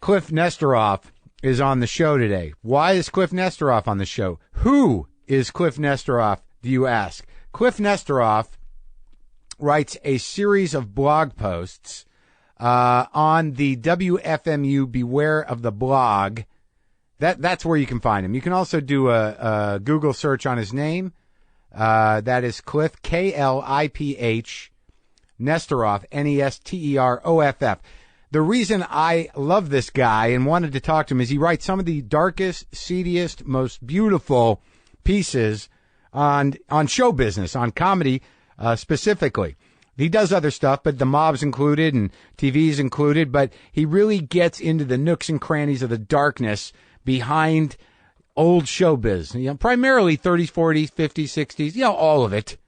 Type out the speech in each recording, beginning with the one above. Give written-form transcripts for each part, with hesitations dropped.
Kliph Nesteroff is on the show today. Why is Kliph Nesteroff on the show? Who is Kliph Nesteroff, do you ask? Kliph Nesteroff writes a series of blog posts on the WFMU Beware of the blog. That's where you can find him. You can also do a Google search on his name. That is Kliph, Kliph Nesteroff, Nesteroff. The reason I love this guy and wanted to talk to him is he writes some of the darkest, seediest, most beautiful pieces on show business, on comedy specifically. He does other stuff, but the mob's included and TV's included, but he really gets into the nooks and crannies of the darkness behind old showbiz. You know, primarily 30s, 40s, 50s, 60s, you know, all of it.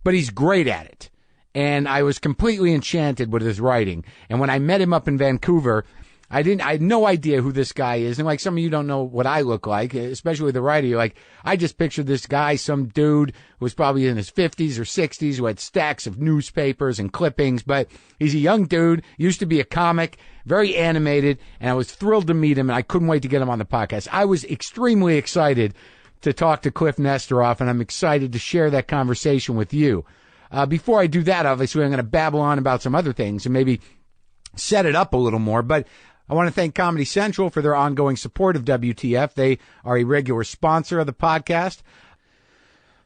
But he's great at it. And I was completely enchanted with his writing. And when I met him up in Vancouver, I had no idea who this guy is. And like some of you don't know what I look like, especially the writer. You're like, I just pictured this guy, some dude who was probably in his 50s or 60s who had stacks of newspapers and clippings. But he's a young dude, used to be a comic, very animated. And I was thrilled to meet him. And I couldn't wait to get him on the podcast. I was extremely excited to talk to Kliph Nesteroff. And I'm excited to share that conversation with you. Before I do that, obviously, I'm going to babble on about some other things and maybe set it up a little more. But I want to thank Comedy Central for their ongoing support of WTF. They are a regular sponsor of the podcast.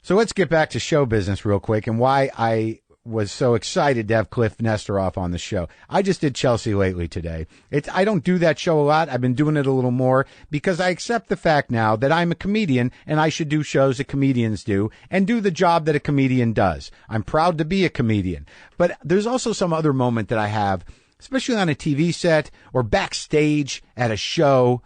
So let's get back to show business real quick and why I was so excited to have Kliph Nesteroff on the show. I just did Chelsea Lately today. I don't do that show a lot. I've been doing it a little more because I accept the fact now that I'm a comedian and I should do shows that comedians do and do the job that a comedian does. I'm proud to be a comedian. But there's also some other moment that I have, especially on a TV set or backstage at a show,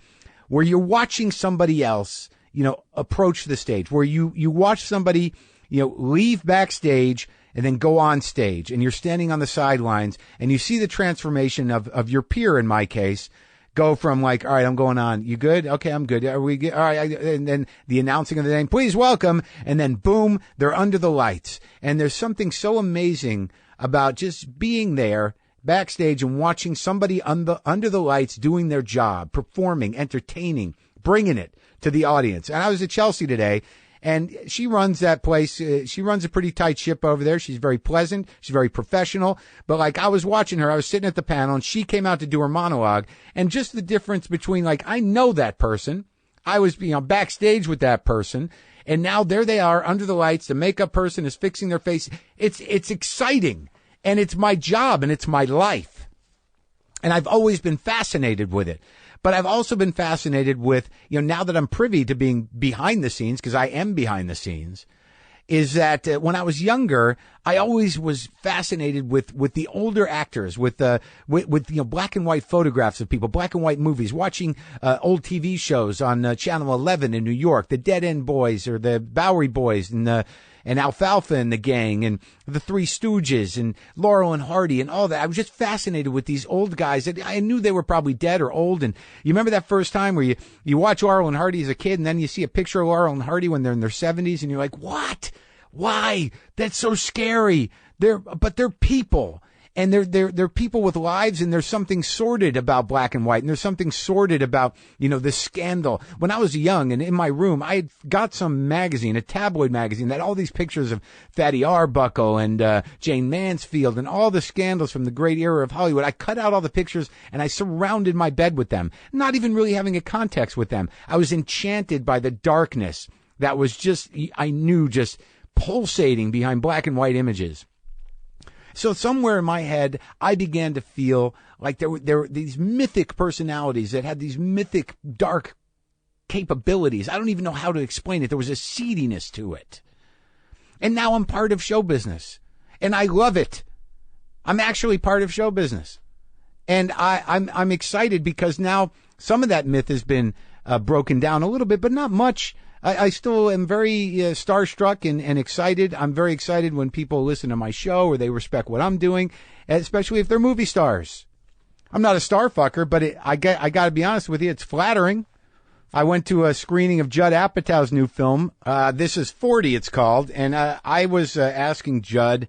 where you're watching somebody else, you know, approach the stage, where you watch somebody, you know, leave backstage and then go on stage, and you're standing on the sidelines, and you see the transformation of your peer, in my case, go from like, all right, I'm going on. You good? Okay, I'm good. Are we good? All right. And then the announcing of the name, please welcome. And then boom, they're under the lights. And there's something so amazing about just being there backstage and watching somebody under the lights doing their job, performing, entertaining, bringing it to the audience. And I was at Chelsea today. And she runs that place. She runs a pretty tight ship over there. She's very pleasant. She's very professional. But like I was watching her, I was sitting at the panel and she came out to do her monologue. And just the difference between like, I know that person. I was, you know, backstage with that person. And now there they are under the lights. The makeup person is fixing their face. It's exciting. And it's my job and it's my life. And I've always been fascinated with it. But I've also been fascinated with, you know, now that I'm privy to being behind the scenes, because I am behind the scenes, is that when I was younger, I always was fascinated with the older actors, with you know, black and white photographs of people, black and white movies, watching old TV shows on Channel 11 in New York, the Dead End Boys or the Bowery Boys and Alfalfa and the Gang and the Three Stooges and Laurel and Hardy and all that. I was just fascinated with these old guys that I knew they were probably dead or old. And you remember that first time where you watch Laurel and Hardy as a kid and then you see a picture of Laurel and Hardy when they're in their 70s and you're like, what? Why? That's so scary. But they're people. And they're people with lives, and there's something sordid about black and white, and there's something sordid about, you know, the scandal. When I was young and in my room, I had got some magazine, a tabloid magazine, that had all these pictures of Fatty Arbuckle and Jane Mansfield and all the scandals from the great era of Hollywood. I cut out all the pictures and I surrounded my bed with them, not even really having a context with them. I was enchanted by the darkness that was just, I knew, just pulsating behind black and white images. So somewhere in my head, I began to feel like there were these mythic personalities that had these mythic dark capabilities. I don't even know how to explain it. There was a seediness to it. And now I'm part of show business. And I love it. I'm actually part of show business. And I'm excited because now some of that myth has been broken down a little bit, but not much. I still am very starstruck and excited. I'm very excited when people listen to my show or they respect what I'm doing, especially if they're movie stars. I'm not a star fucker, but I got to be honest with you, it's flattering. I went to a screening of Judd Apatow's new film. This is 40, it's called. And I was asking Judd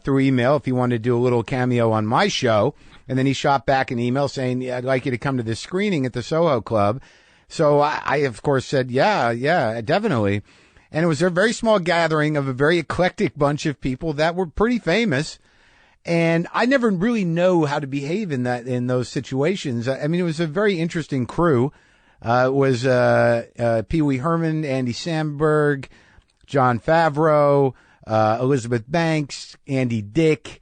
through email if he wanted to do a little cameo on my show. And then he shot back an email saying, yeah, I'd like you to come to this screening at the Soho Club. So I of course, said, yeah, definitely. And it was a very small gathering of a very eclectic bunch of people that were pretty famous. And I never really know how to behave in those situations. I mean, it was a very interesting crew. It was Pee Wee Herman, Andy Samberg, Jon Favreau, Elizabeth Banks, Andy Dick,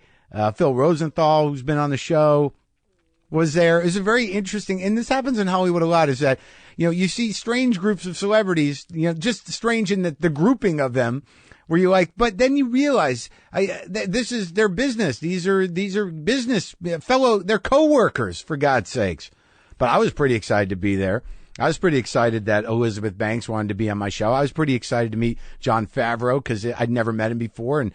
Phil Rosenthal, who's been on the show, was there. It was a very interesting, and this happens in Hollywood a lot, is that, you see strange groups of celebrities, just strange in the grouping of them, where you're like, but then you realize this is their business. These are business they're coworkers, for God's sakes. But I was pretty excited to be there. I was pretty excited that Elizabeth Banks wanted to be on my show. I was pretty excited to meet Jon Favreau because I'd never met him before, and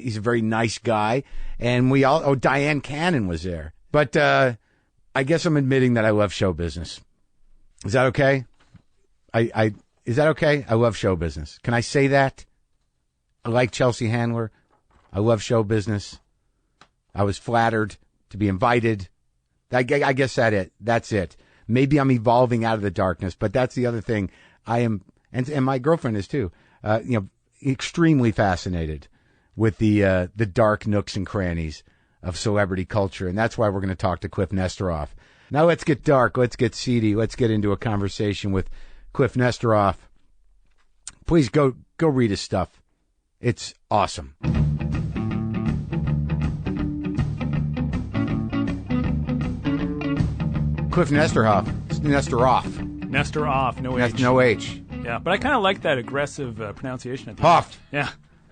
he's a very nice guy. And Diane Cannon was there. But I guess I'm admitting that I love show business. Is that okay? Is that okay? I love show business. Can I say that? I like Chelsea Handler. I love show business. I was flattered to be invited. I guess that's it. Maybe I'm evolving out of the darkness, but that's the other thing. I am, and my girlfriend is too, extremely fascinated with the dark nooks and crannies of celebrity culture. And that's why we're going to talk to Kliph Nesteroff. Now let's get dark. Let's get seedy. Let's get into a conversation with Kliph Nesteroff. Please go read his stuff. It's awesome. Kliph Nesteroff. Nesteroff, no H. No H. Yeah, but I kind of like that aggressive pronunciation at the Hoff. end. Yeah.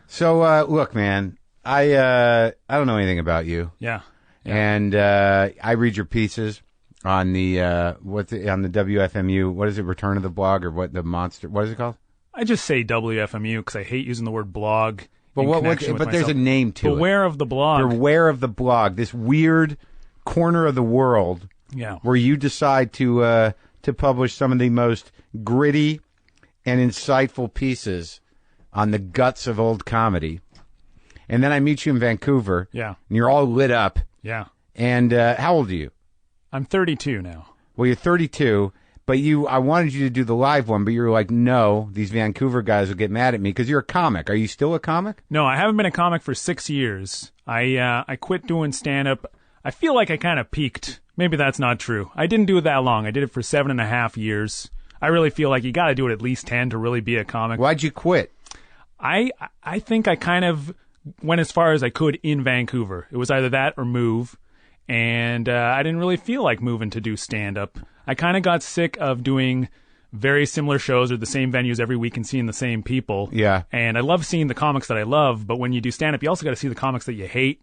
So, look, man, I don't know anything about you. Yeah. And I read your pieces on the on the WFMU. What is it? Return of the Blog, or what the monster? What is it called? I just say WFMU because I hate using the word blog. But but there's a name to it. Beware of the blog. Beware of the blog. This weird corner of the world. Yeah. Where you decide to publish some of the most gritty and insightful pieces on the guts of old comedy. And then I meet you in Vancouver. Yeah. And you're all lit up. Yeah. And how old are you? I'm 32 now. Well, you're 32, but I wanted you to do the live one, but you were like, no, these Vancouver guys will get mad at me because you're a comic. Are you still a comic? No, I haven't been a comic for 6 years. I quit doing stand-up. I feel like I kind of peaked. Maybe that's not true. I didn't do it that long. I did it for 7.5 years. I really feel like you got to do it at least 10 to really be a comic. Why'd you quit? I think I kind of went as far as I could in Vancouver. It was either that or move, and I didn't really feel like moving to do stand-up. I kind of got sick of doing very similar shows or the same venues every week and seeing the same people. Yeah. And I love seeing the comics that I love, but when you do stand-up, you also got to see the comics that you hate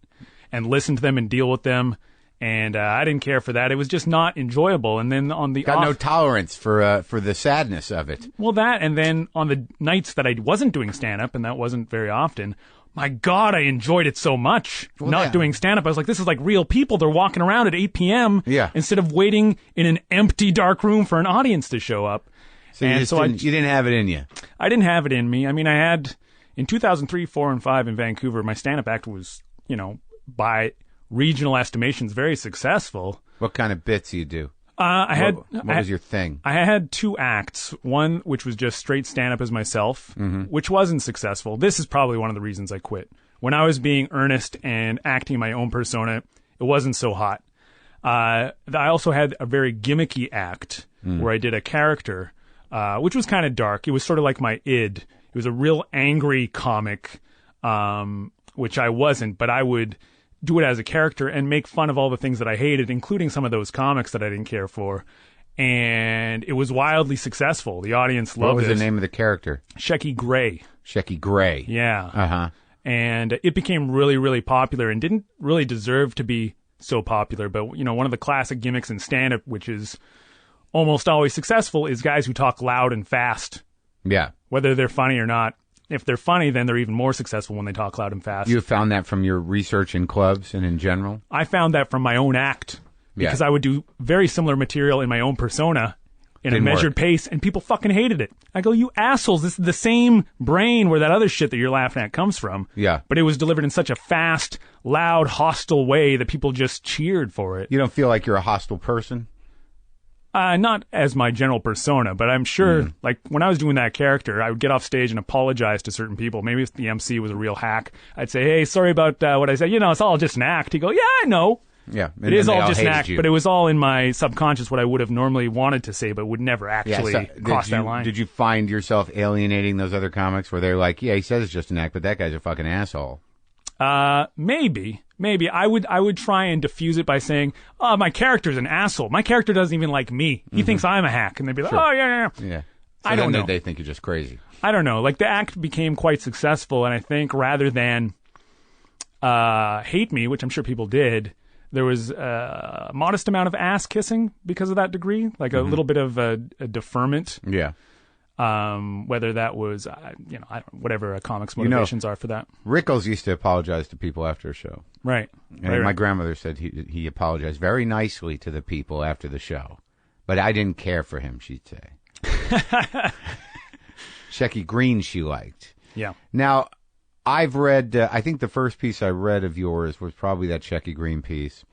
and listen to them and deal with them. And I didn't care for that. It was just not enjoyable. And then on the no tolerance for the sadness of it. Well, that, and then on the nights that I wasn't doing stand-up, and that wasn't very often, my God, I enjoyed it so much. Doing stand-up, I was like, this is like real people. They're walking around at 8 p.m. Yeah. instead of waiting in an empty, dark room for an audience to show up. So you didn't have it in you. I didn't have it in me. I mean, I had, in 2003, 4, and 5 in Vancouver, my stand-up act was, by regional estimations, very successful. What kind of bits do you do? What was your thing? I had 2 acts. One, which was just straight stand-up as myself, which wasn't successful. This is probably one of the reasons I quit. When I was being earnest and acting my own persona, it wasn't so hot. I also had a very gimmicky act where I did a character, which was kind of dark. It was sort of like my id. It was a real angry comic, which I wasn't, but I would do it as a character and make fun of all the things that I hated, including some of those comics that I didn't care for. And it was wildly successful. The audience loved it. What was the name of the character? Shecky Gray. Shecky Gray. Yeah. Uh-huh. And it became really, really popular and didn't really deserve to be so popular. But, one of the classic gimmicks in stand-up, which is almost always successful, is guys who talk loud and fast. Yeah. Whether they're funny or not. If they're funny, then they're even more successful when they talk loud and fast. You found that from your research in clubs and in general? I found that from my own act. Because I would do very similar material in my own persona in a measured pace, and people fucking hated it. I go, you assholes, this is the same brain where that other shit that you're laughing at comes from. Yeah. But it was delivered in such a fast, loud, hostile way that people just cheered for it. You don't feel like you're a hostile person? Not as my general persona, but I'm sure, like, when I was doing that character, I would get off stage and apologize to certain people. Maybe if the MC was a real hack, I'd say, hey, sorry about what I said. You know, it's all just an act. He'd go, yeah, I know. Yeah. It is all just an act, but it was all in my subconscious what I would have normally wanted to say, but would never actually cross that line. Did you find yourself alienating those other comics where they're like, yeah, he says it's just an act, but that guy's a fucking asshole? Maybe I would try and diffuse it by saying, oh, my character's an asshole. My character doesn't even like me. He thinks I'm a hack. And they'd be like, oh, yeah. So I don't know. They think you're just crazy. I don't know. Like, the act became quite successful, and I think rather than hate me, which I'm sure people did, there was a modest amount of ass kissing because of that degree, like a little bit of a deferment. Yeah. Whether that was, I don't whatever a comic's motivations are for that. Rickles used to apologize to people after a show. Right. And my grandmother said he apologized very nicely to the people after the show. But I didn't care for him, she'd say. Shecky Green she liked. Yeah. Now, I've read, I think the first piece I read of yours was probably that Shecky Green piece.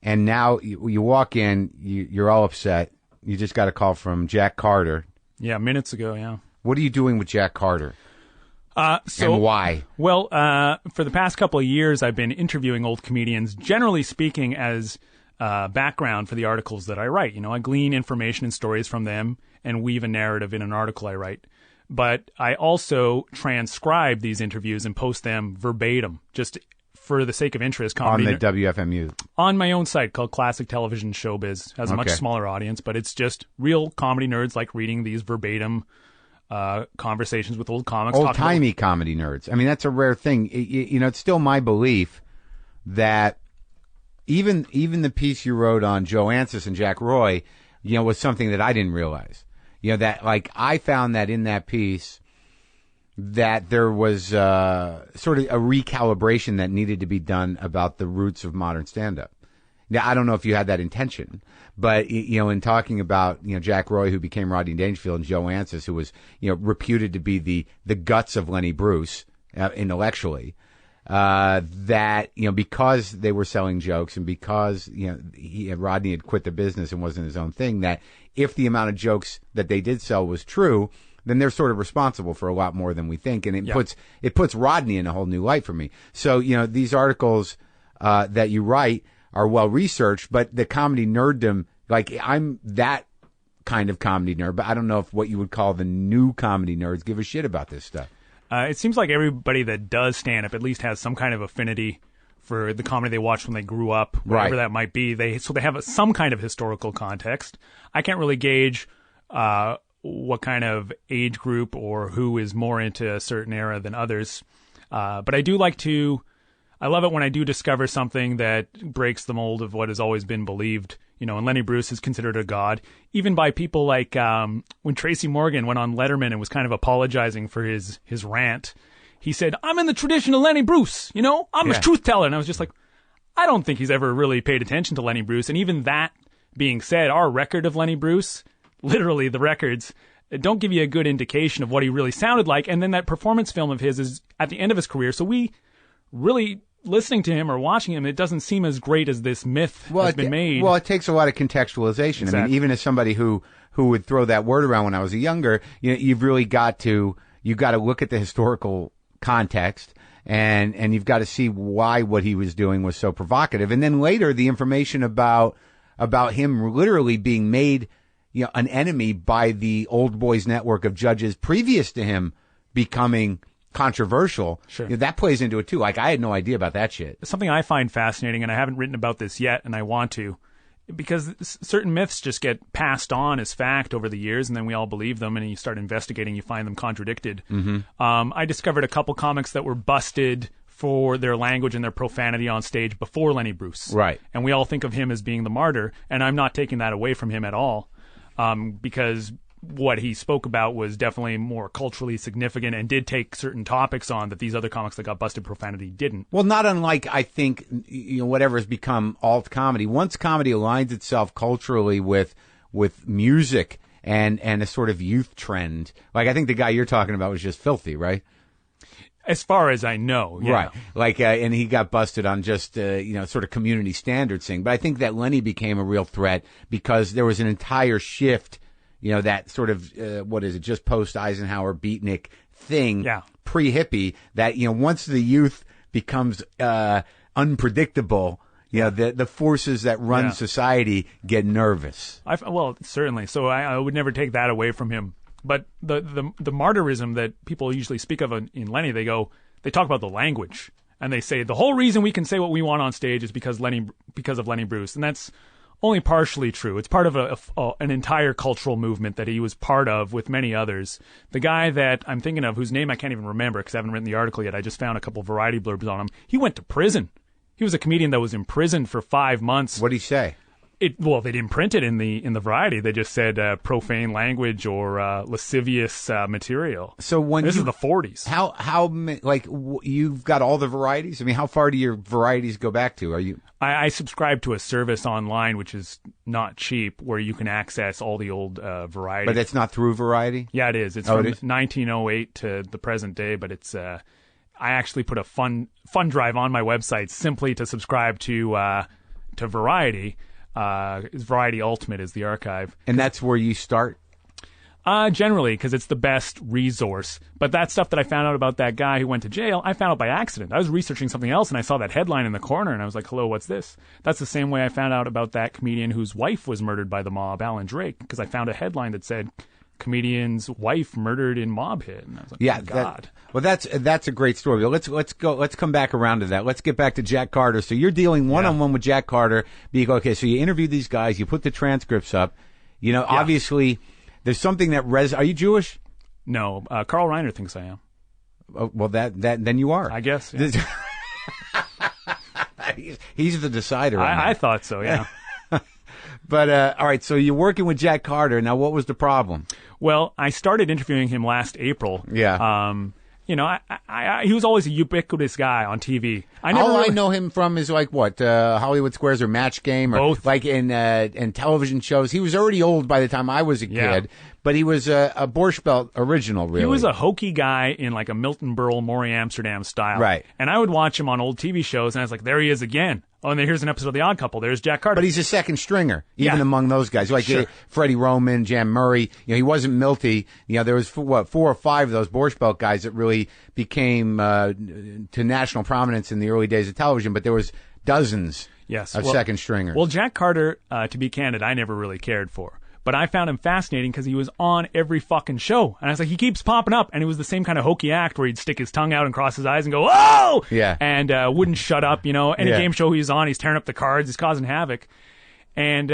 And now you walk in, you're all upset. You just got a call from Jack Carter. Yeah, minutes ago, yeah. What are you doing with Jack Carter? And why? Well, for the past couple of years, I've been interviewing old comedians, generally speaking, as background for the articles that I write. You know, I glean information and stories from them and weave a narrative in an article I write. But I also transcribe these interviews and post them verbatim, just for the sake of interest. On the WFMU? On my own site called Classic Television Showbiz. Has a much smaller audience, but it's just real comedy nerds like reading these verbatim conversations with old comics. Old-timey comedy nerds. I mean, that's a rare thing. You know, it's still my belief that even the piece you wrote on Joe Ancis and Jack Roy, you know, was something that I didn't realize. You know, that, like, I found that in that piece that there was sort of a recalibration that needed to be done about the roots of modern stand-up. Now, I don't know if you had that intention, but, you know, in talking about, you know, Jack Roy, who became Rodney Dangerfield, and Joe Ancis, who was, you know, reputed to be the guts of Lenny Bruce intellectually, that, you know, because they were selling jokes and because, you know, Rodney had quit the business and wasn't his own thing, that if the amount of jokes that they did sell was true, then they're sort of responsible for a lot more than we think. And it puts Rodney in a whole new light for me. So, you know, these articles that you write are well researched, but the comedy nerddom, like, I'm that kind of comedy nerd, but I don't know if what you would call the new comedy nerds give a shit about this stuff. It seems like everybody that does stand up at least has some kind of affinity for the comedy they watched when they grew up, whatever that might be. They have some kind of historical context. I can't really gauge what kind of age group or who is more into a certain era than others. But I do like to, I love it when I do discover something that breaks the mold of what has always been believed. You know, and Lenny Bruce is considered a god, even by people like when Tracy Morgan went on Letterman and was kind of apologizing for his rant. He said, I'm in the tradition of Lenny Bruce, you know, I'm a truth teller. And I was just like, I don't think he's ever really paid attention to Lenny Bruce. And even that being said, our record of Lenny Bruce, literally the records, don't give you a good indication of what he really sounded like. And then that performance film of his is at the end of his career. So we really, listening to him or watching him, it doesn't seem as great as this myth has been made. Well, it takes a lot of contextualization. Exactly. I mean, even as somebody who would throw that word around when I was younger, you've really got to look at the historical context and you've got to see why what he was doing was so provocative. And then later, the information about him literally being made, you know, an enemy by the old boys network of judges previous to him becoming controversial. Sure. You know, that plays into it too. Like, I had no idea about that shit. Something I find fascinating, and I haven't written about this yet, and I want to, because certain myths just get passed on as fact over the years, and then we all believe them, and you start investigating, you find them contradicted. Mm-hmm. I discovered a couple comics that were busted for their language and their profanity on stage before Lenny Bruce. Right. And we all think of him as being the martyr, and I'm not taking that away from him at all, because what he spoke about was definitely more culturally significant and did take certain topics on that these other comics that got busted profanity didn't. Well, not unlike, I think, you know, whatever has become alt comedy. Once comedy aligns itself culturally with music and a sort of youth trend. Like, I think the guy you're talking about was just filthy, right? As far as I know, yeah. Right. Like, and he got busted on just, sort of community standards thing. But I think that Lenny became a real threat because there was an entire shift, that sort of, just post-Eisenhower beatnik thing, pre-hippie, that, once the youth becomes unpredictable, the forces that run society get nervous. Well, certainly. So I would never take that away from him. But the martyrism that people usually speak of in Lenny, they talk about the language, and they say the whole reason we can say what we want on stage is because of Lenny Bruce, and that's only partially true. It's part of an entire cultural movement that he was part of with many others. The guy that I'm thinking of, whose name I can't even remember because I haven't written the article yet, I just found a couple Variety blurbs on him. He went to prison. He was a comedian that was imprisoned for 5 months. What did he say? Well, they didn't print it in the Variety. They just said profane language or lascivious material. So this is the 40s. You've got all the varieties? I mean, how far do your varieties go back to? Are you? I subscribe to a service online which is not cheap, where you can access all the old Variety. But it's not through Variety? Yeah, it is. It's from 1908 to the present day. But it's I actually put a fun drive on my website simply to subscribe to Variety. Variety Ultimate is the archive. And that's where you start? Generally, because it's the best resource. But that stuff that I found out about that guy who went to jail, I found out by accident. I was researching something else, and I saw that headline in the corner, and I was like, hello, what's this? That's the same way I found out about that comedian whose wife was murdered by the mob, Alan Drake, because I found a headline that said, comedian's wife murdered in mob hit. And I was like, oh, God. That's a great story. Let's come back around to that. Let's get back to Jack Carter. So you're dealing one-on-one with Jack Carter. Okay, so you interview these guys, you put the transcripts up. Obviously, there's something that Are you Jewish? No, Carl Reiner thinks I am. Oh, well, then you are. I guess. Yeah. He's the decider. I thought so. Yeah. But all right, so you're working with Jack Carter. Now, what was the problem? Well, I started interviewing him last April. Yeah. He was always a ubiquitous guy on TV. All I know him from is Hollywood Squares or Match Game, or both. Like in television shows. He was already old by the time I was a kid, but he was a Borscht Belt original. Really, he was a hokey guy in like a Milton Berle, Maury Amsterdam style. Right. And I would watch him on old TV shows, and I was like, there he is again. Oh, and then here's an episode of The Odd Couple. There's Jack Carter. But he's a second stringer, even among those guys. Like Freddie Roman, Jan Murray. He wasn't Milty. There was, 4 or 5 of those Borscht Belt guys that really became to national prominence in the early days of television. But there was dozens of second stringers. Well, Jack Carter, to be candid, I never really cared for. But I found him fascinating because he was on every fucking show. And I was like, he keeps popping up. And it was the same kind of hokey act where he'd stick his tongue out and cross his eyes and go, oh! Yeah. And wouldn't shut up, Any game show he's on, he's tearing up the cards, he's causing havoc. And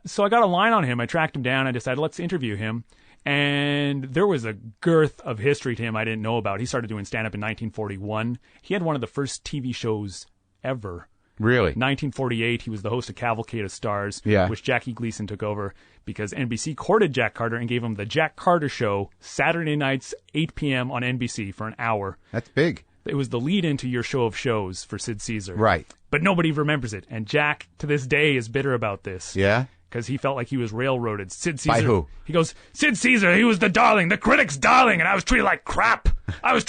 so I got a line on him. I tracked him down. I decided, let's interview him. And there was a girth of history to him I didn't know about. He started doing stand-up in 1941. He had one of the first TV shows ever. Really? 1948, he was the host of Cavalcade of Stars, which Jackie Gleason took over because NBC courted Jack Carter and gave him the Jack Carter Show Saturday nights, 8 p.m. on NBC for an hour. That's big. It was the lead-in to Your Show of Shows for Sid Caesar. Right. But nobody remembers it, and Jack, to this day, is bitter about this. Yeah? Because he felt like he was railroaded. Sid Caesar. By who? He goes, Sid Caesar, he was the darling, the critic's darling, and I was treated like crap. Max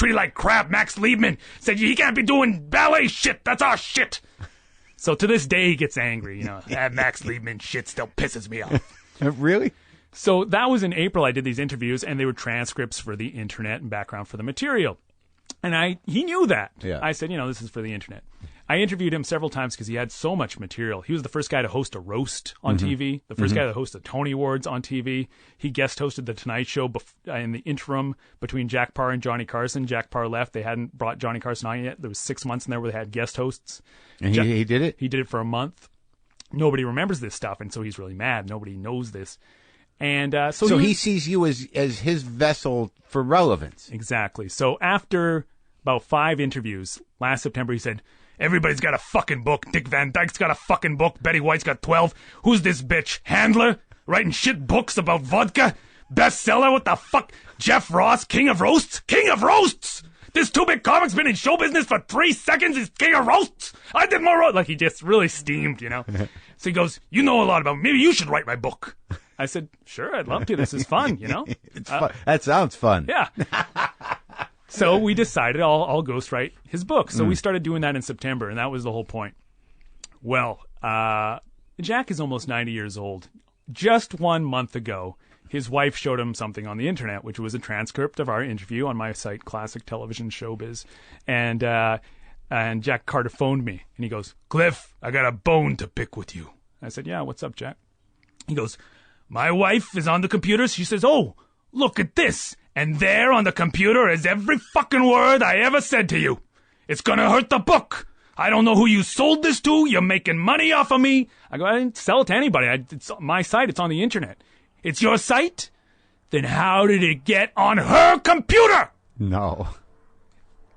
Liebman said, he can't be doing ballet shit. That's our shit. So to this day, he gets angry. That Max Liebman shit still pisses me off. Really? So that was in April. I did these interviews, and they were transcripts for the internet and background for the material. And he knew that. Yeah. I said, this is for the internet. I interviewed him several times because he had so much material. He was the first guy to host a roast on TV, the first guy to host the Tony Awards on TV. He guest hosted The Tonight Show in the interim between Jack Parr and Johnny Carson. Jack Parr left. They hadn't brought Johnny Carson on yet. There was 6 months in there where they had guest hosts. And he did it? He did it for a month. Nobody remembers this stuff, and so he's really mad. Nobody knows this. And so he sees you as his vessel for relevance. Exactly. So after about 5 interviews, last September, he said, everybody's got a fucking book. Dick Van Dyke's got a fucking book. Betty White's got 12. Who's this bitch? Handler? Writing shit books about vodka? Bestseller? What the fuck? Jeff Ross, King of Roasts? King of Roasts! This 2-bit comic's been in show business for 3 seconds. He's King of Roasts. I did more roasts. Like, he just really steamed, So he goes, you know a lot about me. Maybe you should write my book. I said, sure, I'd love to. This is fun, you know? It's fun. That sounds fun. Yeah. So we decided I'll ghostwrite his book. So we started doing that in September, and that was the whole point. Well, Jack is almost 90 years old. Just 1 month ago, his wife showed him something on the internet, which was a transcript of our interview on my site, Classic Television Showbiz. And Jack Carter phoned me, and he goes, Cliff, I got a bone to pick with you. I said, yeah, what's up, Jack? He goes, my wife is on the computer. She says, oh, look at this. And there on the computer is every fucking word I ever said to you. It's going to hurt the book. I don't know who you sold this to. You're making money off of me. I go, I didn't sell it to anybody. It's my site. It's on the internet. It's your site? Then how did it get on her computer? No.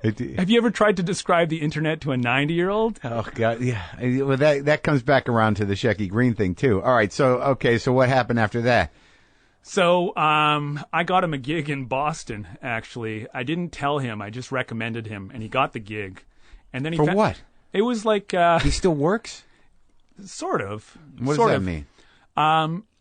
Have you ever tried to describe the internet to a 90-year-old? Oh, God, yeah. Well, that comes back around to the Shecky Green thing, too. All right, so what happened after that? So I got him a gig in Boston, actually. I didn't tell him. I just recommended him, and he got the gig. And then For what? It was like... he still works? Sort of. What does that mean?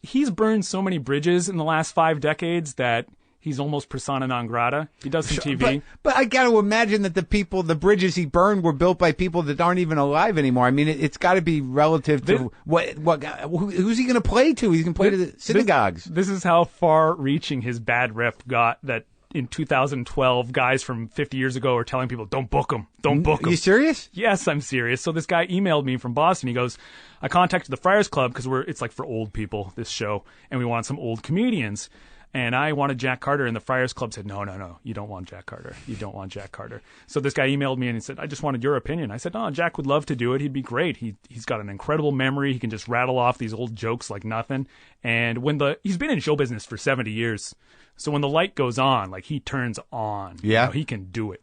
He's burned so many bridges in the last 5 decades that he's almost persona non grata. He does some TV. But I got to imagine that the bridges he burned were built by people that aren't even alive anymore. I mean, it's got to be relative to who's he going to play to? He's going to play to the synagogues. This is how far-reaching his bad rep got, that in 2012, guys from 50 years ago are telling people, don't book him. Don't book him. You serious? Yes, I'm serious. So this guy emailed me from Boston. He goes, I contacted the Friars Club because it's like for old people, this show, and we want some old comedians. And I wanted Jack Carter, and the Friars Club said, no, you don't want Jack Carter. You don't want Jack Carter. So this guy emailed me and he said, I just wanted your opinion. I said, no, Jack would love to do it. He'd be great. He's got an incredible memory. He can just rattle off these old jokes like nothing. And he's been in show business for 70 years. So when the light goes on, like he turns on. Yeah. You know, he can do it,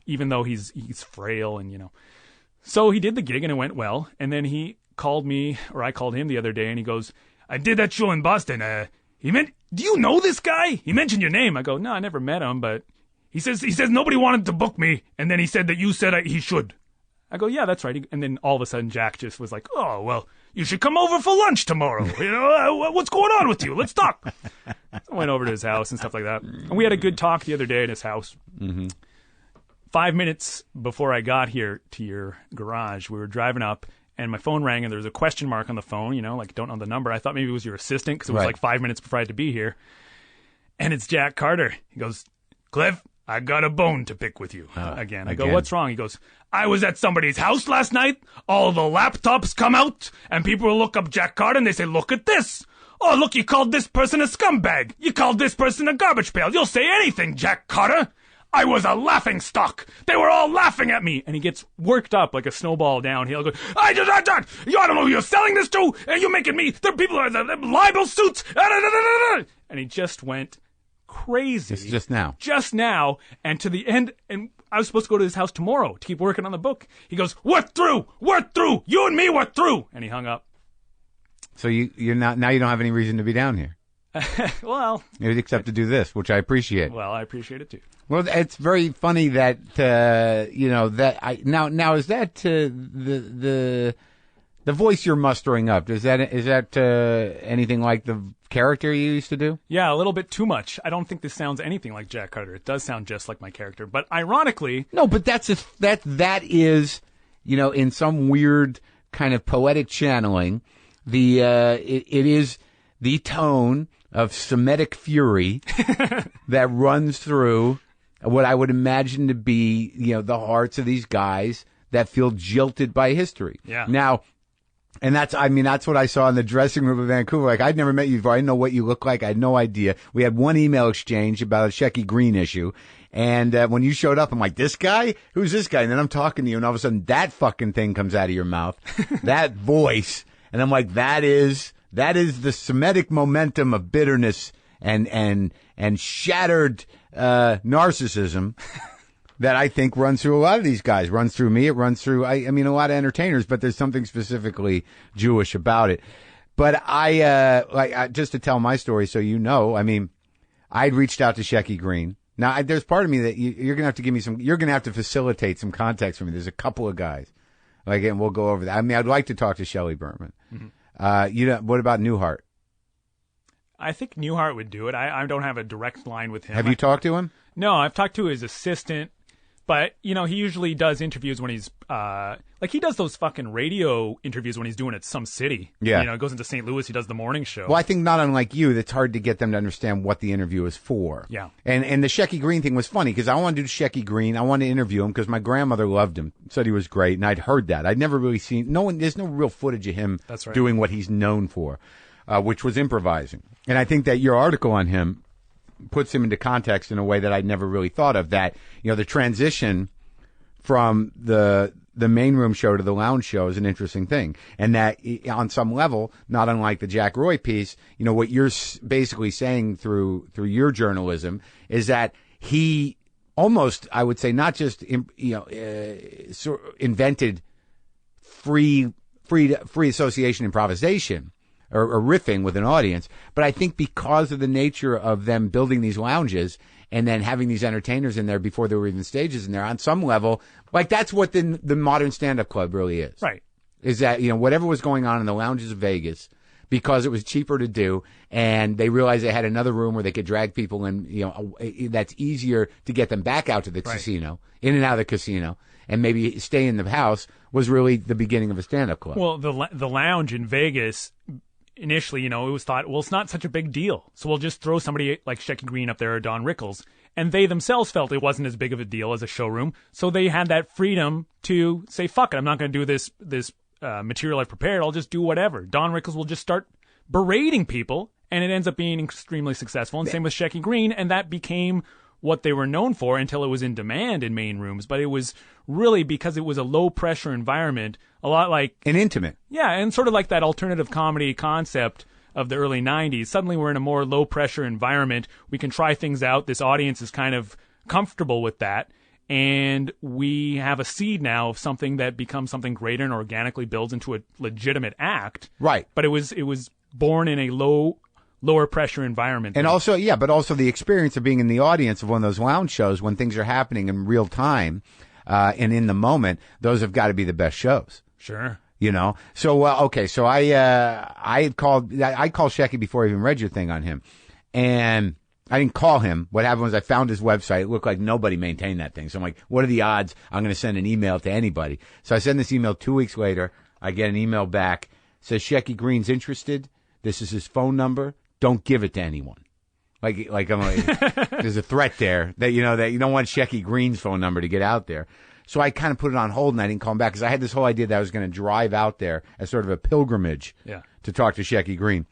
even though he's frail and, you know. So he did the gig and it went well. And then he called me, or I called him the other day, and he goes, I did that show in Boston. Do you know this guy? He mentioned your name. I go, no, I never met him, but he says nobody wanted to book me, and then he said that you said he should. I go, yeah, that's right. And then all of a sudden, Jack just was like, oh, well, you should come over for lunch tomorrow. You know, what's going on with you? Let's talk. So I went over to his house and stuff like that, and we had a good talk the other day at his house. Mm-hmm. 5 minutes before I got here to your garage, we were driving up, and my phone rang, and there was a question mark on the phone, you know, like, don't know the number. I thought maybe it was your assistant, because it was like 5 minutes before I had to be here. And it's Jack Carter. He goes, Cliff, I got a bone to pick with you. Again. I go, what's wrong? He goes, I was at somebody's house last night. All the laptops come out, and people will look up Jack Carter, and they say, look at this. Oh, look, you called this person a scumbag. You called this person a garbage pail. You'll say anything, Jack Carter. I was a laughing stock. They were all laughing at me. And he gets worked up like a snowball downhill. Goes, I don't know who you're selling this to. And you're making me, the people are the libel suits. And he just went crazy. It's just now. Just now. And to the end, and I was supposed to go to his house tomorrow to keep working on the book. He goes, we're through. You and me, we're through. And he hung up. So you're not, now you don't have any reason to be down here. Well, except to do this, which I appreciate. Well, I appreciate it too. Well, it's very funny that now is that the voice you're mustering up? Is that anything like the character you used to do? Yeah, a little bit too much. I don't think this sounds anything like Jack Carter. It does sound just like my character, but ironically, no. But that is, you know, in some weird kind of poetic channeling, it is the tone of Semitic fury that runs through what I would imagine to be, you know, the hearts of these guys that feel jilted by history. Yeah. Now, and that's what I saw in the dressing room of Vancouver. Like, I'd never met you before. I didn't know what you look like. I had no idea. We had one email exchange about a Shecky Green issue. And when you showed up, I'm like, this guy? Who's this guy? And then I'm talking to you, and all of a sudden that fucking thing comes out of your mouth. That voice. And I'm like, that is the Semitic momentum of bitterness and shattered narcissism that I think runs through a lot of these guys. Runs through me. It runs through, I mean, a lot of entertainers, but there's something specifically Jewish about it. But I just to tell my story so you know, I mean, I'd reached out to Shecky Green. Now, there's part of me that you're going to have to give me you're going to have to facilitate some context for me. There's a couple of guys. Like, and we'll go over that. I mean, I'd like to talk to Shelley Berman. Mm-hmm. What about Newhart? I think Newhart would do it. I don't have a direct line with him. Have you talked to him? No, I've talked to his assistant, but, he usually does interviews when he's, he does those fucking radio interviews when he's doing it some city. Yeah. Goes into St. Louis, he does the morning show. Well, I think not unlike you, that's hard to get them to understand what the interview is for. Yeah. And the Shecky Green thing was funny because I wanted to do Shecky Green. I wanted to interview him because my grandmother loved him, said he was great, and I'd heard that. I'd never really seen, there's no real footage of him That's right. doing what he's known for, which was improvising. And I think that your article on him puts him into context in a way that I'd never really thought of, that, the transition from the main room show to the lounge show is an interesting thing. And that on some level, not unlike the Jack Roy piece, what you're basically saying through your journalism is that he almost, I would say, not just, invented free association improvisation, or riffing with an audience. But I think because of the nature of them building these lounges and then having these entertainers in there before there were even stages in there, on some level, that's what the modern stand-up club really is. Right. Is that, whatever was going on in the lounges of Vegas, because it was cheaper to do, and they realized they had another room where they could drag people in, that's easier to get them back out to the casino, in and out of the casino, and maybe stay in the house, was really the beginning of a stand-up club. Well, the lounge in Vegas, initially, it was thought, well, it's not such a big deal, so we'll just throw somebody like Shecky Green up there or Don Rickles. And they themselves felt it wasn't as big of a deal as a showroom, so they had that freedom to say, fuck it, I'm not going to do this material I've prepared, I'll just do whatever. Don Rickles will just start berating people, and it ends up being extremely successful, and same with Shecky Green, and that became what they were known for until it was in demand in main rooms. But it was really because it was a low-pressure environment, a lot like... And intimate. Yeah, and sort of like that alternative comedy concept of the early 90s. Suddenly we're in a more low-pressure environment. We can try things out. This audience is kind of comfortable with that. And we have a seed now of something that becomes something greater and organically builds into a legitimate act. Right. But it was born in a lower pressure environment. And also, but also the experience of being in the audience of one of those lounge shows when things are happening in real time and in the moment, those have got to be the best shows. Sure. So, okay. So I called Shecky before I even read your thing on him. And I didn't call him. What happened was I found his website. It looked like nobody maintained that thing. So I'm like, what are the odds I'm going to send an email to anybody? So I send this email 2 weeks later. I get an email back. Says Shecky Green's interested. This is his phone number. Don't give it to anyone. Like I'm like, there's a threat there that, that you don't want Shecky Green's phone number to get out there. So I kind of put it on hold and I didn't call him back because I had this whole idea that I was going to drive out there as sort of a pilgrimage to talk to Shecky Green.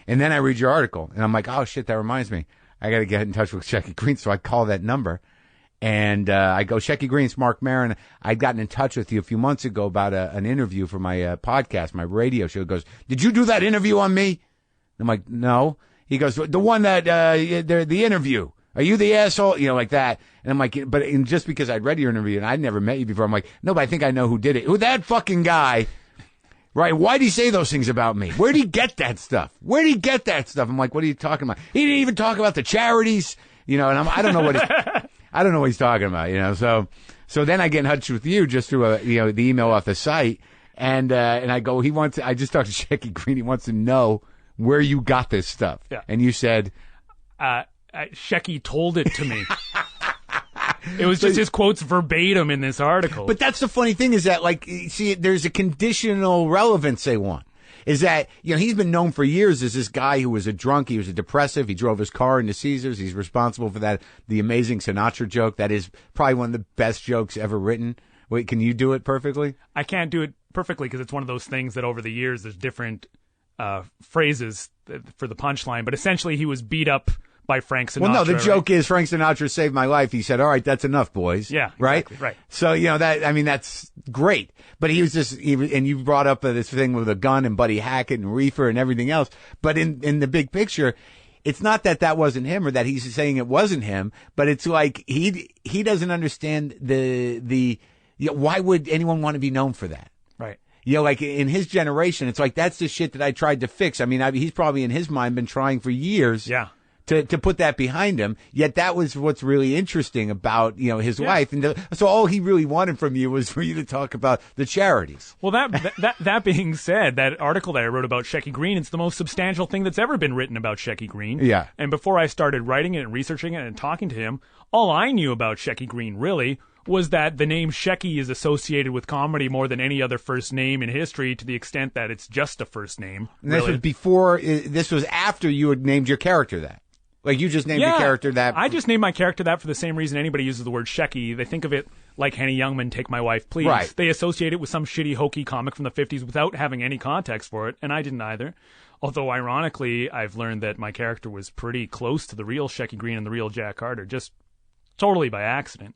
And then I read your article and I'm like, oh shit, that reminds me. I got to get in touch with Shecky Green. So I call that number and I go, Shecky Green, it's Marc Maron. I'd gotten in touch with you a few months ago about an interview for my podcast, my radio show. He goes, did you do that interview on me? I'm like, no. He goes, the one that, the interview. Are you the asshole? Like that. And I'm like, but just because I'd read your interview and I'd never met you before, I'm like, no, but I think I know who did it. Who, that fucking guy. Right. Why'd he say those things about me? Where'd he get that stuff? Where'd he get that stuff? I'm like, what are you talking about? He didn't even talk about the charities, and I don't know what I don't know what he's talking about, So then I get in touch with you just through the email off the site. And I go, I just talked to Shecky Green. He wants to know where you got this stuff. Yeah. And you said, Shecky told it to me. It was just his quotes verbatim in this article. But that's the funny thing is that, there's a conditional relevance they want. Is that, he's been known for years as this guy who was a drunk. He was a depressive. He drove his car into Caesars. He's responsible for the amazing Sinatra joke. That is probably one of the best jokes ever written. Wait, can you do it perfectly? I can't do it perfectly because it's one of those things that over the years there's different phrases for the punchline. But essentially he was beat up by Frank Sinatra. Well, no, the joke is Frank Sinatra saved my life. He said, all right, that's enough, boys. Yeah. Right? Exactly, right. So, that's great. But he was just, and you brought up this thing with a gun and Buddy Hackett and Reefer and everything else. But in the big picture, it's not that wasn't him or that he's saying it wasn't him, but it's like he doesn't understand why would anyone want to be known for that? Right. Like in his generation, it's like, that's the shit that I tried to fix. I mean, he's probably in his mind been trying for years. Yeah. to put that behind him. Yet that was what's really interesting about, his life. And so all he really wanted from you was for you to talk about the charities. Well, that being said, that article that I wrote about Shecky Greene, it's the most substantial thing that's ever been written about Shecky Greene. Yeah. And before I started writing it and researching it and talking to him, all I knew about Shecky Greene really was that the name Shecky is associated with comedy more than any other first name in history, to the extent that it's just a first name. And this was after you had named your character that. Like, you just named your character that. I just named my character that for the same reason anybody uses the word Shecky. They think of it like Henny Youngman, Take My Wife, Please. Right. They associate it with some shitty, hokey comic from the 50s without having any context for it, and I didn't either. Although, ironically, I've learned that my character was pretty close to the real Shecky Greene and the real Jack Carter, just totally by accident.